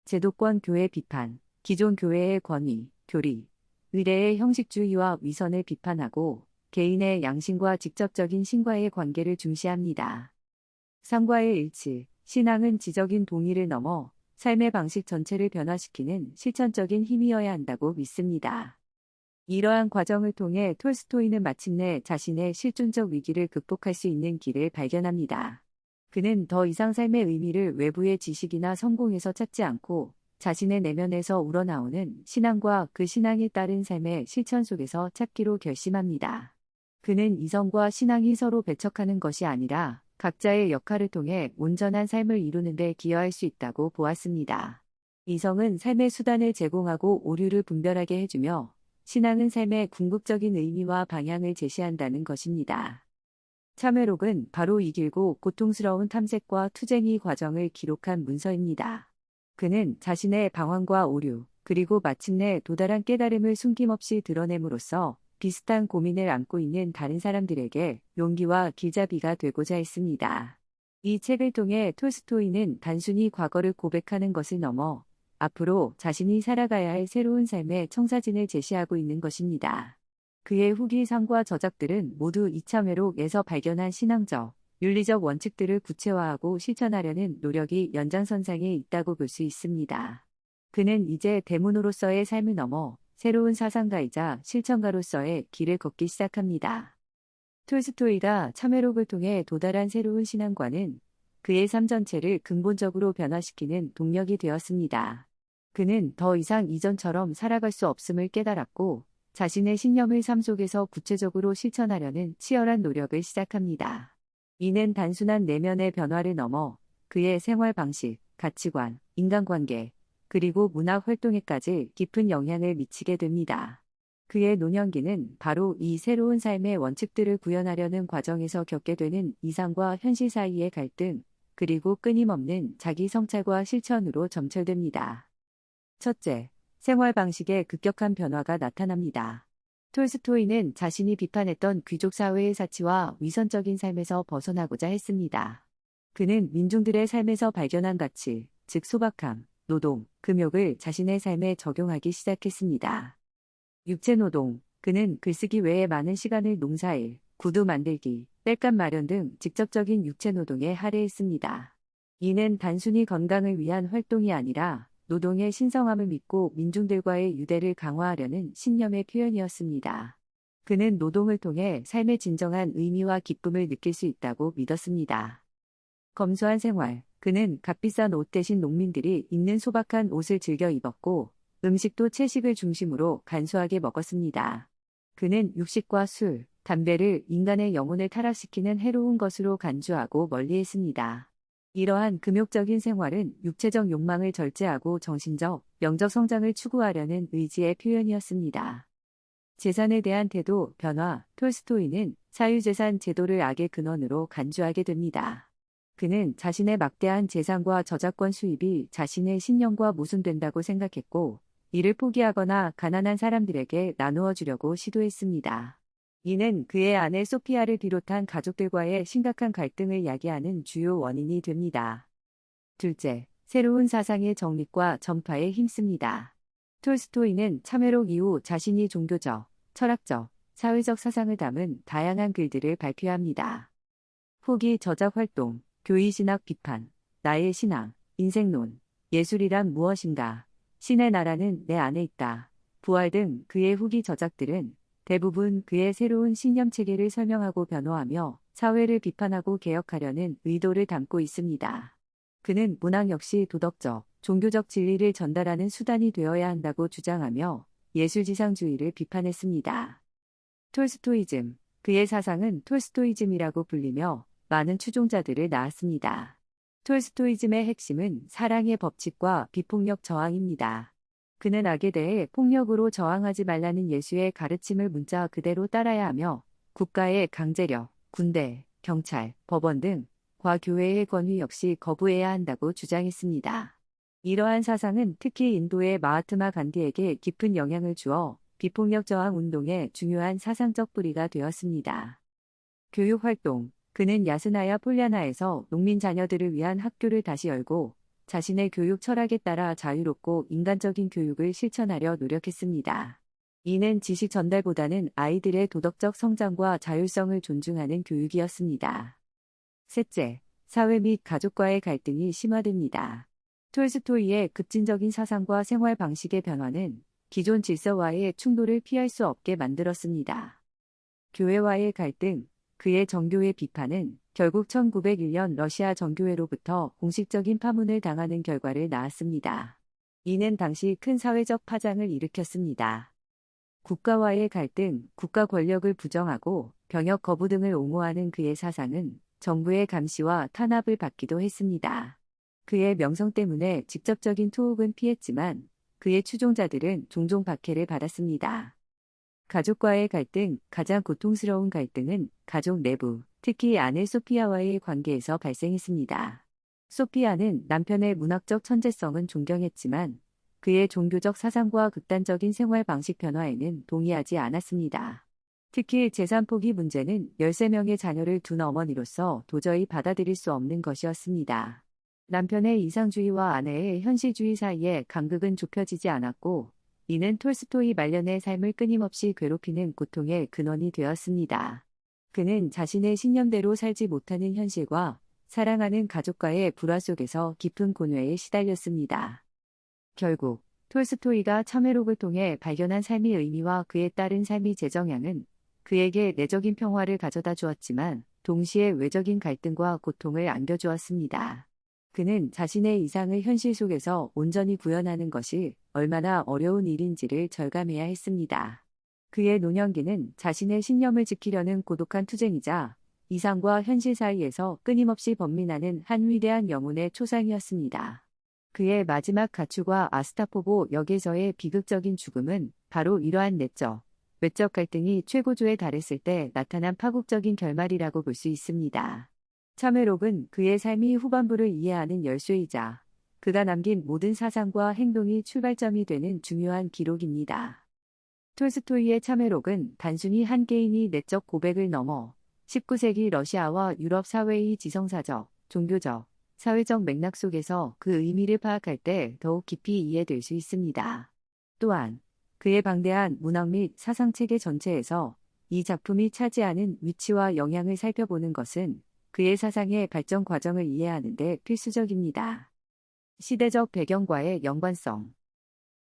S1: 제도권 교회 비판, 기존 교회의 권위, 교리, 의례의 형식주의와 위선을 비판하고 개인의 양심과 직접적인 신과의 관계를 중시합니다. 삶과의 일치, 신앙은 지적인 동의를 넘어 삶의 방식 전체를 변화시키는 실천적인 힘이어야 한다고 믿습니다. 이러한 과정을 통해 톨스토이는 마침내 자신의 실존적 위기를 극복할 수 있는 길을 발견합니다. 그는 더 이상 삶의 의미를 외부의 지식이나 성공에서 찾지 않고 자신의 내면에서 우러나오는 신앙과 그 신앙에 따른 삶의 실천 속에서 찾기로 결심합니다. 그는 이성과 신앙이 서로 배척하는 것이 아니라 각자의 역할을 통해 온전한 삶을 이루는 데 기여할 수 있다고 보았습니다. 이성은 삶의 수단을 제공하고 오류를 분별하게 해주며 신앙은 삶의 궁극적인 의미와 방향을 제시한다는 것입니다. 참회록은 바로 이 길고 고통스러운 탐색과 투쟁의 과정을 기록한 문서입니다. 그는 자신의 방황과 오류, 그리고 마침내 도달한 깨달음을 숨김없이 드러냄으로써 비슷한 고민을 안고 있는 다른 사람들에게 용기와 길잡이가 되고자 했습니다. 이 책을 통해 톨스토이는 단순히 과거를 고백하는 것을 넘어 앞으로 자신이 살아가야 할 새로운 삶의 청사진을 제시하고 있는 것입니다. 그의 후기상과 저작들은 모두 이참회록에서 발견한 신앙적, 윤리적 원칙들을 구체화하고 실천하려는 노력이 연장선상에 있다고 볼 수 있습니다. 그는 이제 대문으로서의 삶을 넘어 새로운 사상가이자 실천가로서의 길을 걷기 시작합니다. 톨스토이가 참회록을 통해 도달한 새로운 신앙관은 그의 삶 전체를 근본적으로 변화시키는 동력이 되었습니다. 그는 더 이상 이전처럼 살아갈 수 없음을 깨달았고 자신의 신념을 삶 속에서 구체적으로 실천하려는 치열한 노력을 시작합니다. 이는 단순한 내면의 변화를 넘어 그의 생활 방식, 가치관, 인간관계, 그리고 문학 활동에까지 깊은 영향을 미치게 됩니다. 그의 노년기는 바로 이 새로운 삶의 원칙들을 구현하려는 과정에서 겪게 되는 이상과 현실 사이의 갈등, 그리고 끊임없는 자기 성찰과 실천으로 점철됩니다. 첫째, 생활 방식의 급격한 변화가 나타납니다. 톨스토이는 자신이 비판했던 귀족 사회의 사치와 위선적인 삶에서 벗어나고자 했습니다. 그는 민중들의 삶에서 발견한 가치, 즉 소박함, 노동, 금욕을 자신의 삶에 적용하기 시작했습니다. 육체노동, 그는 글쓰기 외에 많은 시간을 농사일, 구두 만들기, 땔감 마련 등 직접적인 육체노동에 할애했습니다. 이는 단순히 건강을 위한 활동이 아니라 노동의 신성함을 믿고 민중들과의 유대를 강화하려는 신념의 표현이었습니다. 그는 노동을 통해 삶의 진정한 의미와 기쁨을 느낄 수 있다고 믿었습니다. 검소한 생활, 그는 값비싼 옷 대신 농민들이 입는 소박한 옷을 즐겨 입었고 음식도 채식을 중심으로 간소하게 먹었습니다. 그는 육식과 술, 담배를 인간의 영혼을 타락시키는 해로운 것으로 간주하고 멀리했습니다. 이러한 금욕적인 생활은 육체적 욕망을 절제하고 정신적, 영적 성장을 추구하려는 의지의 표현이었습니다. 재산에 대한 태도, 변화, 톨스토이는 사유재산 제도를 악의 근원으로 간주하게 됩니다. 그는 자신의 막대한 재산과 저작권 수입이 자신의 신념과 모순된다고 생각했고, 이를 포기하거나 가난한 사람들에게 나누어 주려고 시도했습니다. 이는 그의 아내 소피아를 비롯한 가족들과의 심각한 갈등을 야기하는 주요 원인이 됩니다. 둘째, 새로운 사상의 정립과 전파에 힘씁니다. 톨스토이는 참회록 이후 자신이 종교적, 철학적, 사회적 사상을 담은 다양한 글들을 발표합니다. 후기 저작 활동, 교의신학 비판, 나의 신앙, 인생론, 예술이란 무엇인가, 신의 나라는 내 안에 있다, 부활 등 그의 후기 저작들은 대부분 그의 새로운 신념 체계를 설명하고 변호하며 사회를 비판하고 개혁하려는 의도를 담고 있습니다. 그는 문학 역시 도덕적, 종교적 진리를 전달하는 수단이 되어야 한다고 주장하며 예술지상주의를 비판했습니다. 톨스토이즘, 그의 사상은 톨스토이즘이라고 불리며 많은 추종자들을 낳았습니다. 톨스토이즘의 핵심은 사랑의 법칙과 비폭력 저항입니다. 그는 악에 대해 폭력으로 저항하지 말라는 예수의 가르침을 문자 그대로 따라야 하며 국가의 강제력, 군대, 경찰, 법원 등 과교회의 권위 역시 거부해야 한다고 주장했습니다. 이러한 사상은 특히 인도의 마하트마 간디에게 깊은 영향을 주어 비폭력 저항 운동의 중요한 사상적 뿌리가 되었습니다. 교육활동, 그는 야스나야 폴리아나에서 농민 자녀들을 위한 학교를 다시 열고 자신의 교육 철학에 따라 자유롭고 인간적인 교육을 실천하려 노력했습니다. 이는 지식 전달보다는 아이들의 도덕적 성장과 자율성을 존중하는 교육이었습니다. 셋째, 사회 및 가족과의 갈등이 심화됩니다. 톨스토이의 급진적인 사상과 생활 방식의 변화는 기존 질서와의 충돌을 피할 수 없게 만들었습니다. 교회와의 갈등, 그의 정교의 비판은 결국 1901년 러시아 정교회로부터 공식적인 파문을 당하는 결과를 낳았습니다. 이는 당시 큰 사회적 파장을 일으켰습니다. 국가와의 갈등, 국가 권력을 부정하고 병역 거부 등을 옹호하는 그의 사상은 정부의 감시와 탄압을 받기도 했습니다. 그의 명성 때문에 직접적인 투옥은 피했지만 그의 추종자들은 종종 박해를 받았습니다. 가족과의 갈등, 가장 고통스러운 갈등은 가족 내부, 특히 아내 소피아와의 관계에서 발생했습니다. 소피아는 남편의 문학적 천재성은 존경했지만 그의 종교적 사상과 극단적인 생활 방식 변화에는 동의하지 않았습니다. 특히 재산 포기 문제는 13명의 자녀를 둔 어머니로서 도저히 받아들일 수 없는 것이었습니다. 남편의 이상주의와 아내의 현실주의 사이에 간극은 좁혀지지 않았고 이는 톨스토이 말년의 삶을 끊임없이 괴롭히는 고통의 근원이 되었습니다. 그는 자신의 신념대로 살지 못하는 현실과 사랑하는 가족과의 불화 속에서 깊은 곤회에 시달렸습니다. 결국 톨스토이가 참회록을 통해 발견한 삶의 의미와 그에 따른 삶의 재정향은 그에게 내적인 평화를 가져다 주었지만 동시에 외적인 갈등과 고통을 안겨주었습니다. 그는 자신의 이상을 현실 속에서 온전히 구현하는 것이 얼마나 어려운 일인지를 절감해야 했습니다. 그의 노년기는 자신의 신념을 지키려는 고독한 투쟁이자 이상과 현실 사이에서 끊임없이 번민하는 한 위대한 영혼의 초상이었습니다. 그의 마지막 가축과 아스타포보 역에서의 비극적인 죽음은 바로 이러한 내적, 외적 갈등이 최고조에 달했을 때 나타난 파국적인 결말이라고 볼 수 있습니다. 참회록은 그의 삶이 후반부를 이해하는 열쇠이자 그가 남긴 모든 사상과 행동이 출발점이 되는 중요한 기록입니다. 톨스토이의 참회록은 단순히 한 개인이 내적 고백을 넘어 19세기 러시아와 유럽 사회의 지성사적, 종교적, 사회적 맥락 속에서 그 의미를 파악할 때 더욱 깊이 이해될 수 있습니다. 또한 그의 방대한 문학 및 사상체계 전체에서 이 작품이 차지하는 위치와 영향을 살펴보는 것은 그의 사상의 발전 과정을 이해하는 데 필수적입니다. 시대적 배경과의 연관성.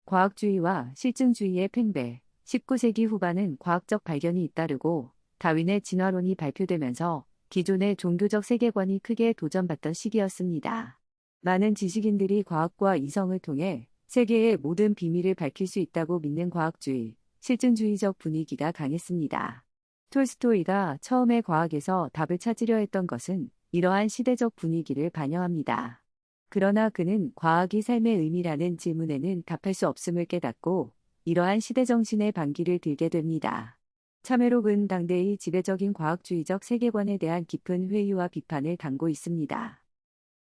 S1: 과학주의와 실증주의의 팽배. 19세기 후반은 과학적 발견이 잇따르고 다윈의 진화론이 발표되면서 기존의 종교적 세계관이 크게 도전받던 시기였습니다. 많은 지식인들이 과학과 이성을 통해 세계의 모든 비밀을 밝힐 수 있다고 믿는 과학주의, 실증주의적 분위기가 강했습니다. 톨스토이가 처음에 과학에서 답을 찾으려 했던 것은 이러한 시대적 분위기를 반영합니다. 그러나 그는 과학이 삶의 의미라는 질문에는 답할 수 없음을 깨닫고 이러한 시대정신의 반기를 들게 됩니다. 차메록은 당대의 지배적인 과학주의적 세계관에 대한 깊은 회의와 비판을 담고 있습니다.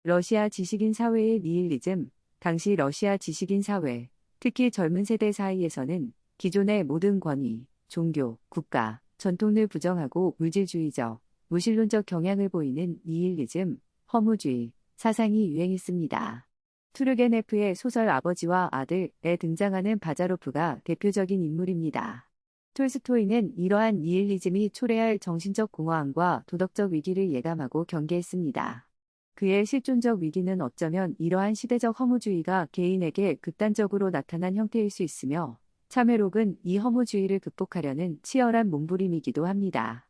S1: 러시아 지식인 사회의 니힐리즘. 당시 러시아 지식인 사회, 특히 젊은 세대 사이에서는 기존의 모든 권위, 종교, 국가, 전통을 부정하고 물질주의적, 무신론적 경향을 보이는 니힐리즘, 허무주의 사상이 유행했습니다. 투르게네프의 소설 아버지와 아들에 등장하는 바자로프가 대표적인 인물입니다. 톨스토이는 이러한 니힐리즘이 초래할 정신적 공허함과 도덕적 위기를 예감하고 경계했습니다. 그의 실존적 위기는 어쩌면 이러한 시대적 허무주의가 개인에게 극단적으로 나타난 형태일 수 있으며 차메록은 이 허무주의를 극복하려는 치열한 몸부림이기도 합니다.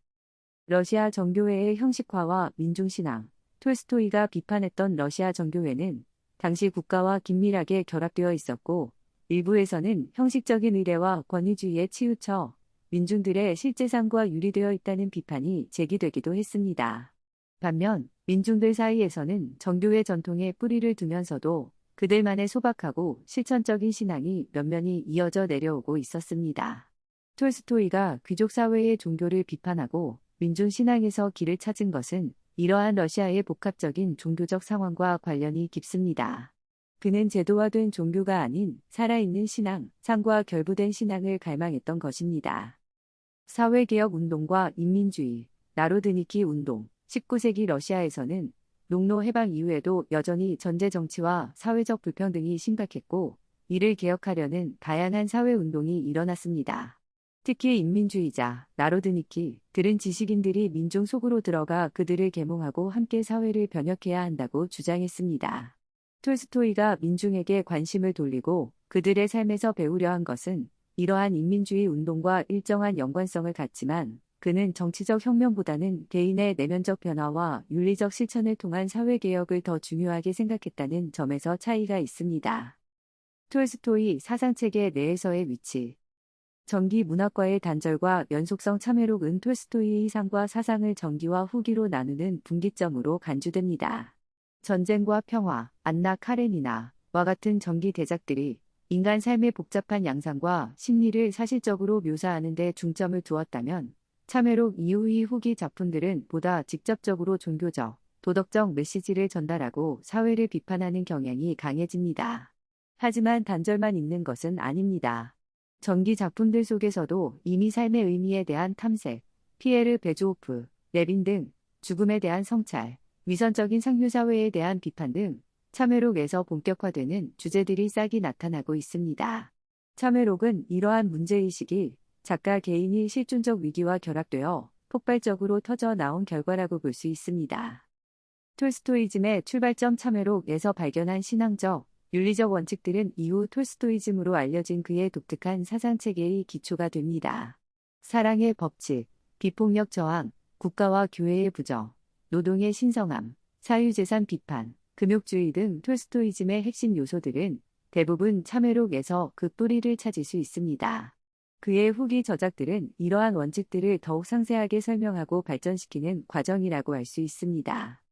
S1: 러시아 정교회의 형식화와 민중신앙. 톨스토이가 비판했던 러시아 정교회는 당시 국가와 긴밀하게 결합되어 있었고 일부에서는 형식적인 의례와 권위주의에 치우쳐 민중들의 실제 삶과 유리되어 있다는 비판이 제기되기도 했습니다. 반면 민중들 사이에서는 정교회 전통에 뿌리를 두면서도 그들만의 소박하고 실천적인 신앙이 면면이 이어져 내려오고 있었습니다. 톨스토이가 귀족 사회의 종교를 비판하고 민중 신앙에서 길을 찾은 것은 이러한 러시아의 복합적인 종교적 상황과 관련이 깊습니다. 그는 제도화된 종교가 아닌 살아있는 신앙, 삶과 결부된 신앙을 갈망했던 것입니다. 사회개혁 운동과 인민주의, 나로드니키 운동. 19세기 러시아에서는 농노 해방 이후에도 여전히 전제 정치와 사회적 불평등이 심각했고 이를 개혁하려는 다양한 사회운동이 일어났습니다. 특히 인민주의자, 나로드니키들은 지식인들이 민중 속으로 들어가 그들을 계몽하고 함께 사회를 변혁해야 한다고 주장했습니다. 톨스토이가 민중에게 관심을 돌리고 그들의 삶에서 배우려 한 것은 이러한 인민주의 운동과 일정한 연관성을 갖지만 그는 정치적 혁명보다는 개인의 내면적 변화와 윤리적 실천을 통한 사회개혁을 더 중요하게 생각했다는 점에서 차이가 있습니다. 톨스토이 사상체계 내에서의 위치. 전기 문학과의 단절과 연속성. 차메록은 톨스토이의 삶과 사상을 전기와 후기로 나누는 분기점으로 간주됩니다. 전쟁과 평화, 안나 카레니나와 같은 전기 대작들이 인간 삶의 복잡한 양상과 심리를 사실적으로 묘사하는 데 중점을 두었다면 차메록 이후의 후기 작품들은 보다 직접적으로 종교적, 도덕적 메시지를 전달하고 사회를 비판하는 경향이 강해집니다. 하지만 단절만 있는 것은 아닙니다. 전기 작품들 속에서도 이미 삶의 의미에 대한 탐색, 피에르 베조오프, 레빈 등 죽음에 대한 성찰, 위선적인 상류사회에 대한 비판 등 차메록에서 본격화되는 주제들이 싹이 나타나고 있습니다. 차메록은 이러한 문제의식이 작가 개인이 실존적 위기와 결합되어 폭발적으로 터져 나온 결과라고 볼 수 있습니다. 톨스토이즘의 출발점. 차메록에서 발견한 신앙적, 윤리적 원칙들은 이후 톨스토이즘으로 알려진 그의 독특한 사상체계의 기초가 됩니다. 사랑의 법칙, 비폭력 저항, 국가와 교회의 부정, 노동의 신성함, 사유재산 비판, 금욕주의 등 톨스토이즘의 핵심 요소들은 대부분 차메록에서 그 뿌리를 찾을 수 있습니다. 그의 후기 저작들은 이러한 원칙들을 더욱 상세하게 설명하고 발전시키는 과정이라고 할 수 있습니다.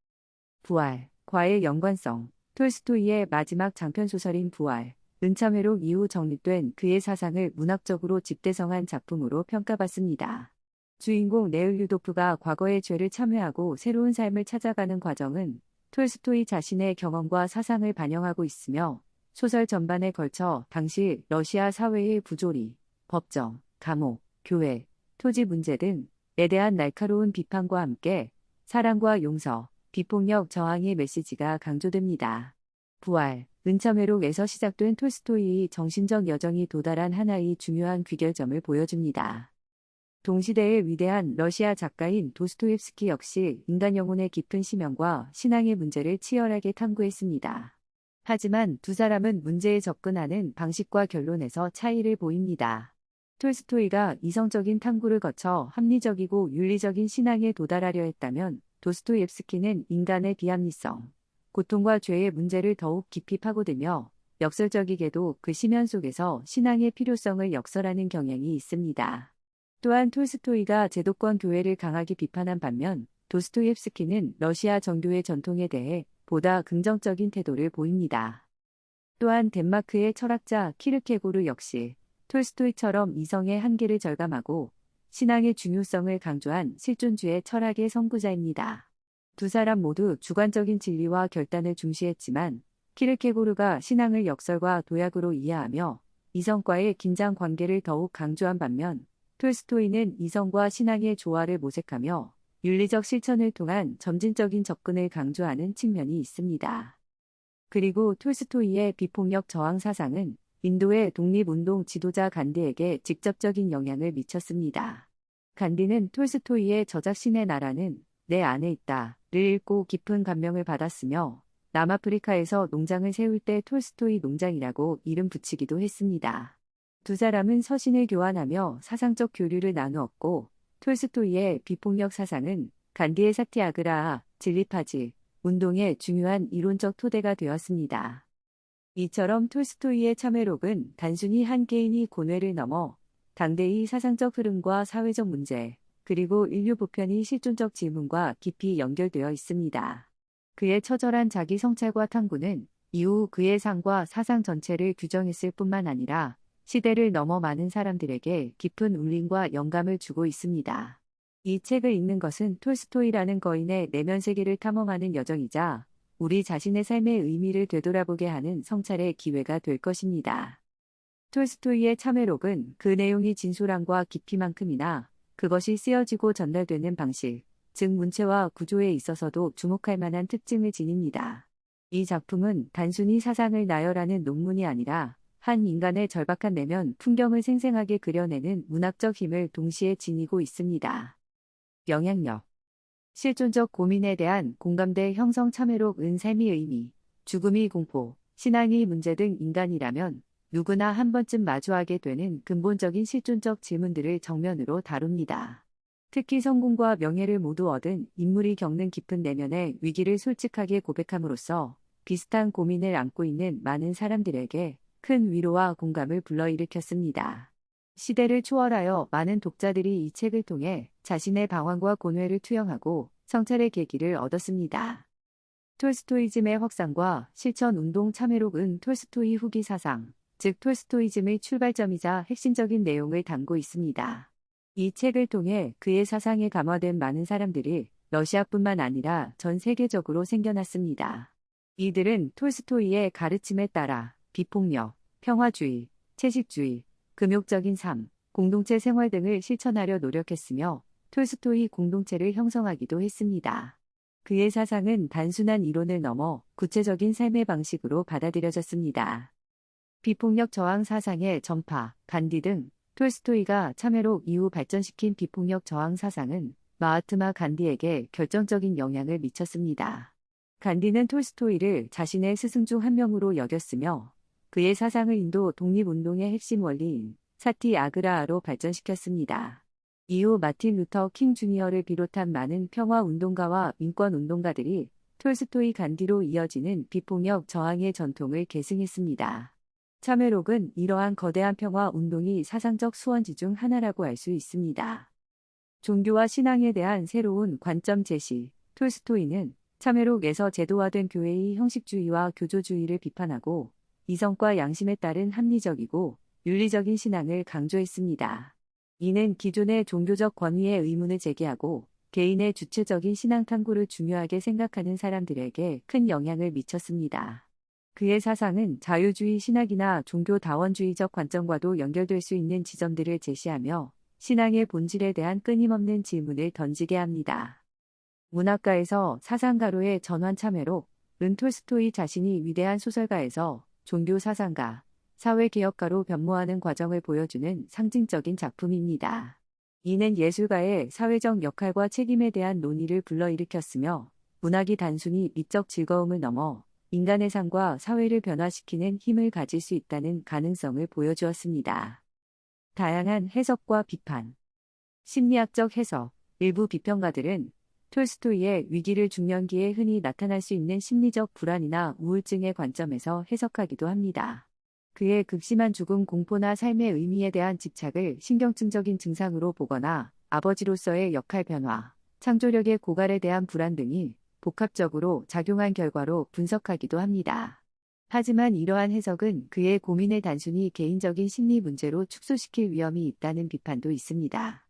S1: 부활, 과의 연관성. 톨스토이의 마지막 장편소설인 부활, 차메록 이후 정립된 그의 사상을 문학적으로 집대성한 작품으로 평가받습니다. 주인공 네을류도프가 과거의 죄를 참회하고 새로운 삶을 찾아가는 과정은 톨스토이 자신의 경험과 사상을 반영하고 있으며 소설 전반에 걸쳐 당시 러시아 사회의 부조리, 법정, 감옥, 교회, 토지 문제 등에 대한 날카로운 비판과 함께 사랑과 용서, 비폭력 저항의 메시지가 강조됩니다. 부활, 은참회록에서 시작된 톨스토이의 정신적 여정이 도달한 하나의 중요한 귀결점을 보여줍니다. 동시대의 위대한 러시아 작가인 도스토옙스키 역시 인간 영혼의 깊은 심연과 신앙의 문제를 치열하게 탐구했습니다. 하지만 두 사람은 문제에 접근하는 방식과 결론에서 차이를 보입니다. 톨스토이가 이성적인 탐구를 거쳐 합리적이고 윤리적인 신앙에 도달하려 했다면 도스토옙스키는 인간의 비합리성, 고통과 죄의 문제를 더욱 깊이 파고들며 역설적이게도 그 심연 속에서 신앙의 필요성을 역설하는 경향이 있습니다. 또한 톨스토이가 제도권 교회를 강하게 비판한 반면 도스토옙스키는 러시아 정교의 전통에 대해 보다 긍정적인 태도를 보입니다. 또한 덴마크의 철학자 키르케고르 역시 톨스토이처럼 이성의 한계를 절감하고 신앙의 중요성을 강조한 실존주의 철학의 선구자입니다. 두 사람 모두 주관적인 진리와 결단을 중시했지만 키르케고르가 신앙을 역설과 도약으로 이해하며 이성과의 긴장 관계를 더욱 강조한 반면 톨스토이는 이성과 신앙의 조화를 모색하며 윤리적 실천을 통한 점진적인 접근을 강조하는 측면이 있습니다. 그리고 톨스토이의 비폭력 저항 사상은 인도의 독립운동 지도자 간디에게 직접적인 영향을 미쳤습니다. 간디는 톨스토이의 저작 신의 나라는 내 안에 있다를 읽고 깊은 감명을 받았으며 남아프리카에서 농장을 세울 때 톨스토이 농장이라고 이름 붙이기도 했습니다. 두 사람은 서신을 교환하며 사상적 교류를 나누었고 톨스토이의 비폭력 사상은 간디의 사티아그라하, 진리파지 운동의 중요한 이론적 토대가 되었습니다. 이처럼 톨스토이의 참회록은 단순히 한 개인이 고뇌를 넘어 당대의 사상적 흐름과 사회적 문제, 그리고 인류 보편의 실존적 질문과 깊이 연결되어 있습니다. 그의 처절한 자기 성찰과 탐구는 이후 그의 삶과 사상 전체를 규정했을 뿐만 아니라 시대를 넘어 많은 사람들에게 깊은 울림과 영감을 주고 있습니다. 이 책을 읽는 것은 톨스토이라는 거인의 내면 세계를 탐험하는 여정이자 우리 자신의 삶의 의미를 되돌아보게 하는 성찰의 기회가 될 것입니다. 톨스토이의 참회록은 그 내용이 진솔함과 깊이만큼이나 그것이 쓰여지고 전달되는 방식, 즉 문체와 구조에 있어서도 주목할 만한 특징을 지닙니다. 이 작품은 단순히 사상을 나열하는 논문이 아니라 한 인간의 절박한 내면 풍경을 생생하게 그려내는 문학적 힘을 동시에 지니고 있습니다. 영향력 실존적 고민에 대한 공감대 형성 참회록은 삶의 의미, 죽음이 공포, 신앙이 문제 등 인간이라면 누구나 한 번쯤 마주하게 되는 근본적인 실존적 질문들을 정면으로 다룹니다. 특히 성공과 명예를 모두 얻은 인물이 겪는 깊은 내면의 위기를 솔직하게 고백함으로써 비슷한 고민을 안고 있는 많은 사람들에게 큰 위로와 공감을 불러일으켰습니다. 시대를 초월하여 많은 독자들이 이 책을 통해 자신의 방황과 고뇌를 투영하고 성찰의 계기를 얻었습니다. 톨스토이즘의 확산과 실천 운동 참회록은 톨스토이 후기 사상, 즉 톨스토이즘의 출발점이자 핵심적인 내용을 담고 있습니다. 이 책을 통해 그의 사상에 감화된 많은 사람들이 러시아뿐만 아니라 전 세계적으로 생겨났습니다. 이들은 톨스토이의 가르침에 따라 비폭력, 평화주의, 채식주의, 금욕적인 삶, 공동체 생활 등을 실천하려 노력했으며 톨스토이 공동체를 형성하기도 했습니다. 그의 사상은 단순한 이론을 넘어 구체적인 삶의 방식으로 받아들여졌습니다. 비폭력 저항 사상의 전파, 간디 등 톨스토이가 참회록 이후 발전시킨 비폭력 저항 사상은 마하트마 간디에게 결정적인 영향을 미쳤습니다. 간디는 톨스토이를 자신의 스승 중 한 명으로 여겼으며 그의 사상을 인도 독립운동의 핵심 원리인 사티아그라하로 발전시켰습니다. 이후 마틴 루터 킹 주니어를 비롯한 많은 평화운동가와 민권운동가들이 톨스토이 간디로 이어지는 비폭력 저항의 전통을 계승했습니다. 참회록은 이러한 거대한 평화운동이 사상적 수원지 중 하나라고 할 수 있습니다. 종교와 신앙에 대한 새로운 관점 제시, 톨스토이는 참회록에서 제도화된 교회의 형식주의와 교조주의를 비판하고 이성과 양심에 따른 합리적이고 윤리적인 신앙을 강조했습니다. 이는 기존의 종교적 권위의 의문을 제기하고 개인의 주체적인 신앙 탐구를 중요하게 생각하는 사람들에게 큰 영향을 미쳤습니다. 그의 사상은 자유주의 신학이나 종교다원주의적 관점과도 연결될 수 있는 지점들을 제시하며 신앙의 본질에 대한 끊임없는 질문을 던지게 합니다. 문학가에서 사상가로의 전환 참회록, 은 톨스토이 자신이 위대한 소설가에서 종교 사상가, 사회개혁가로 변모하는 과정을 보여주는 상징적인 작품입니다. 이는 예술가의 사회적 역할과 책임에 대한 논의를 불러일으켰으며 문학이 단순히 미적 즐거움을 넘어 인간의 삶과 사회를 변화시키는 힘을 가질 수 있다는 가능성을 보여주었습니다. 다양한 해석과 비판. 심리학적 해석. 일부 비평가들은 톨스토이의 위기를 중년기에 흔히 나타날 수 있는 심리적 불안이나 우울증의 관점에서 해석하기도 합니다. 그의 극심한 죽음 공포나 삶의 의미에 대한 집착을 신경증적인 증상으로 보거나 아버지로서의 역할 변화, 창조력의 고갈에 대한 불안 등이 복합적으로 작용한 결과로 분석하기도 합니다. 하지만 이러한 해석은 그의 고민을 단순히 개인적인 심리 문제로 축소시킬 위험이 있다는 비판도 있습니다.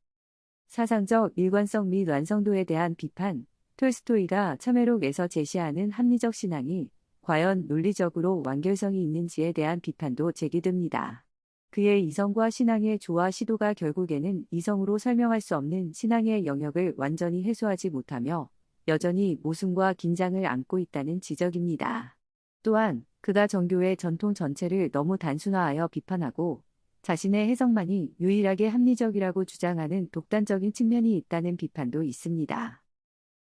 S1: 사상적 일관성 및 완성도에 대한 비판. 톨스토이가 참회록에서 제시하는 합리적 신앙이 과연 논리적으로 완결성이 있는지에 대한 비판도 제기됩니다. 그의 이성과 신앙의 조화 시도가 결국에는 이성으로 설명할 수 없는 신앙의 영역을 완전히 해소하지 못하며 여전히 모순과 긴장을 안고 있다는 지적입니다. 또한 그가 정교의 전통 전체를 너무 단순화하여 비판하고 자신의 해석만이 유일하게 합리적이라고 주장하는 독단적인 측면이 있다는 비판도 있습니다.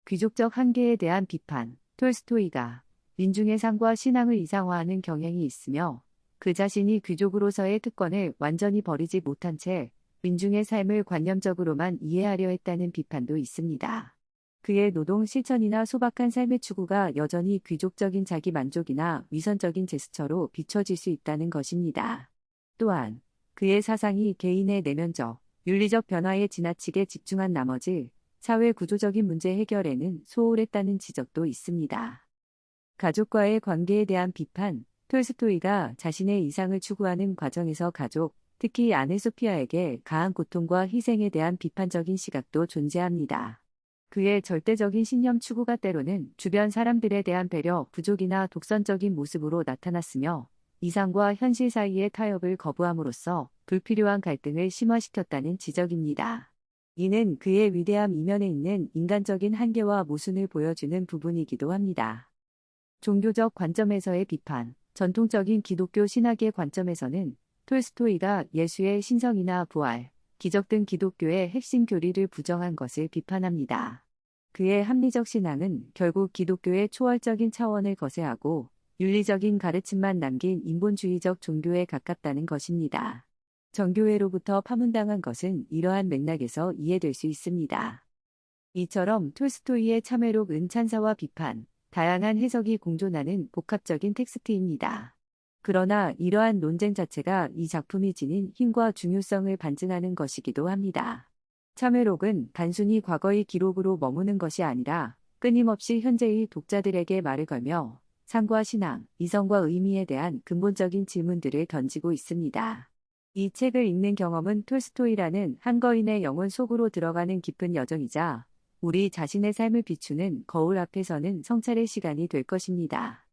S1: 귀족적 한계에 대한 비판. 톨스토이가 민중의 삶과 신앙을 이상화하는 경향이 있으며 그 자신이 귀족으로서의 특권을 완전히 버리지 못한 채 민중의 삶을 관념적으로만 이해하려 했다는 비판도 있습니다. 그의 노동 실천이나 소박한 삶의 추구가 여전히 귀족적인 자기 만족이나 위선적인 제스처로 비춰질 수 있다는 것입니다. 또한 그의 사상이 개인의 내면적, 윤리적 변화에 지나치게 집중한 나머지 사회 구조적인 문제 해결에는 소홀했다는 지적도 있습니다. 가족과의 관계에 대한 비판. 톨스토이가 자신의 이상을 추구하는 과정에서 가족, 특히 아내 소피아에게 가한 고통과 희생에 대한 비판적인 시각도 존재합니다. 그의 절대적인 신념 추구가 때로는 주변 사람들에 대한 배려, 부족이나 독선적인 모습으로 나타났으며 이상과 현실 사이의 타협을 거부함으로써 불필요한 갈등을 심화시켰다는 지적입니다. 이는 그의 위대함 이면에 있는 인간적인 한계와 모순을 보여주는 부분이기도 합니다. 종교적 관점에서의 비판. 전통적인 기독교 신학의 관점에서는 톨스토이가 예수의 신성이나 부활, 기적 등 기독교의 핵심 교리를 부정한 것을 비판합니다. 그의 합리적 신앙은 결국 기독교의 초월적인 차원을 거세하고 윤리적인 가르침만 남긴 인본주의적 종교에 가깝다는 것입니다. 정교회로부터 파문당한 것은 이러한 맥락에서 이해될 수 있습니다. 이처럼 톨스토이의 참회록은 찬사와 비판, 다양한 해석이 공존하는 복합적인 텍스트입니다. 그러나 이러한 논쟁 자체가 이 작품이 지닌 힘과 중요성을 반증하는 것이기도 합니다. 참회록은 단순히 과거의 기록으로 머무는 것이 아니라 끊임없이 현재의 독자들에게 말을 걸며 삶과 신앙, 이성과 의미에 대한 근본적인 질문들을 던지고 있습니다. 이 책을 읽는 경험은 톨스토이라는 한 거인의 영혼 속으로 들어가는 깊은 여정이자 우리 자신의 삶을 비추는 거울 앞에 서는 성찰의 시간이 될 것입니다.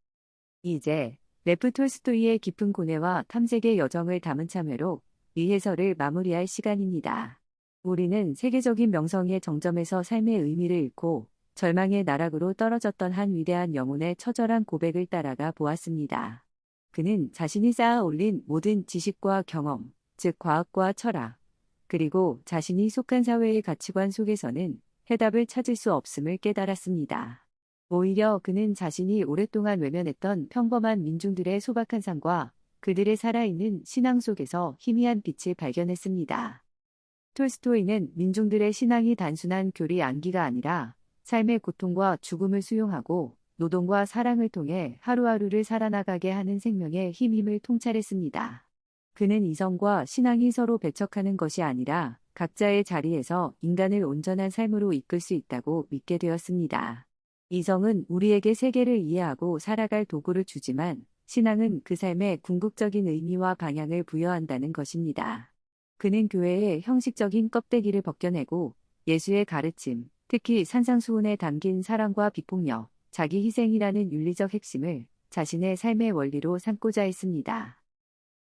S1: 이제 레프 톨스토이의 깊은 고뇌와 탐색의 여정을 담은 참회록, 이 해설을 마무리할 시간입니다. 우리는 세계적인 명성의 정점에서 삶의 의미를 잃고 절망의 나락으로 떨어졌던 한 위대한 영혼의 처절한 고백을 따라가 보았습니다. 그는 자신이 쌓아 올린 모든 지식과 경험, 즉 과학과 철학, 그리고 자신이 속한 사회의 가치관 속에서는 해답을 찾을 수 없음을 깨달았습니다. 오히려 그는 자신이 오랫동안 외면했던 평범한 민중들의 소박한 삶과 그들의 살아있는 신앙 속에서 희미한 빛을 발견했습니다. 톨스토이는 민중들의 신앙이 단순한 교리 암기가 아니라 삶의 고통과 죽음을 수용하고 노동과 사랑을 통해 하루하루를 살아나가게 하는 생명의 힘임을 통찰했습니다. 그는 이성과 신앙이 서로 배척하는 것이 아니라 각자의 자리에서 인간을 온전한 삶으로 이끌 수 있다고 믿게 되었습니다. 이성은 우리에게 세계를 이해하고 살아갈 도구를 주지만 신앙은 그 삶에 궁극적인 의미와 방향을 부여한다는 것입니다. 그는 교회의 형식적인 껍데기를 벗겨내고 예수의 가르침, 특히 산상수훈에 담긴 사랑과 비폭력, 자기 희생이라는 윤리적 핵심을 자신의 삶의 원리로 삼고자 했습니다.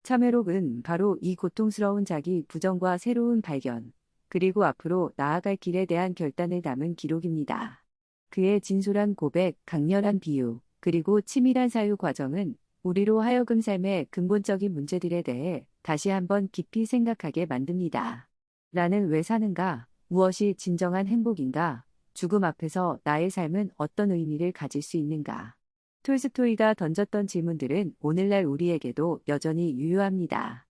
S1: 참회록은 바로 이 고통스러운 자기 부정과 새로운 발견, 그리고 앞으로 나아갈 길에 대한 결단을 담은 기록입니다. 그의 진솔한 고백, 강렬한 비유, 그리고 치밀한 사유 과정은 우리로 하여금 삶의 근본적인 문제들에 대해 다시 한번 깊이 생각하게 만듭니다. 나는 왜 사는가? 무엇이 진정한 행복인가? 죽음 앞에서 나의 삶은 어떤 의미를 가질 수 있는가? 톨스토이가 던졌던 질문들은 오늘날 우리에게도 여전히 유효합니다.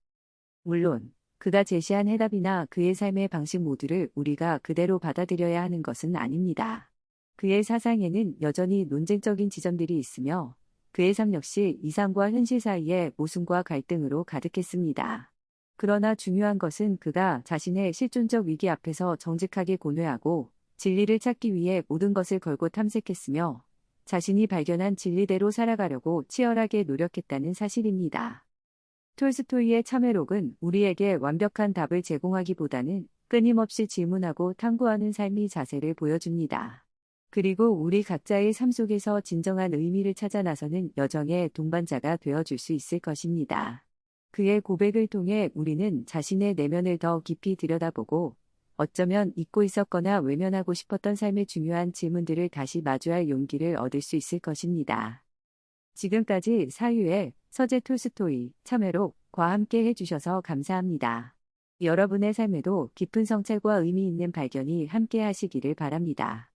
S1: 물론, 그가 제시한 해답이나 그의 삶의 방식 모두를 우리가 그대로 받아들여야 하는 것은 아닙니다. 그의 사상에는 여전히 논쟁적인 지점들이 있으며 그의 삶 역시 이상과 현실 사이의 모순과 갈등으로 가득했습니다. 그러나 중요한 것은 그가 자신의 실존적 위기 앞에서 정직하게 고뇌하고 진리를 찾기 위해 모든 것을 걸고 탐색했으며 자신이 발견한 진리대로 살아가려고 치열하게 노력했다는 사실입니다. 톨스토이의 참회록은 우리에게 완벽한 답을 제공하기보다는 끊임없이 질문하고 탐구하는 삶의 자세를 보여줍니다. 그리고 우리 각자의 삶 속에서 진정한 의미를 찾아 나서는 여정의 동반자가 되어줄 수 있을 것입니다. 그의 고백을 통해 우리는 자신의 내면을 더 깊이 들여다보고 어쩌면 잊고 있었거나 외면하고 싶었던 삶의 중요한 질문들을 다시 마주할 용기를 얻을 수 있을 것입니다. 지금까지 사유의 서재 톨스토이 참회록과 함께 해주셔서 감사합니다. 여러분의 삶에도 깊은 성찰과 의미 있는 발견이 함께 하시기를 바랍니다.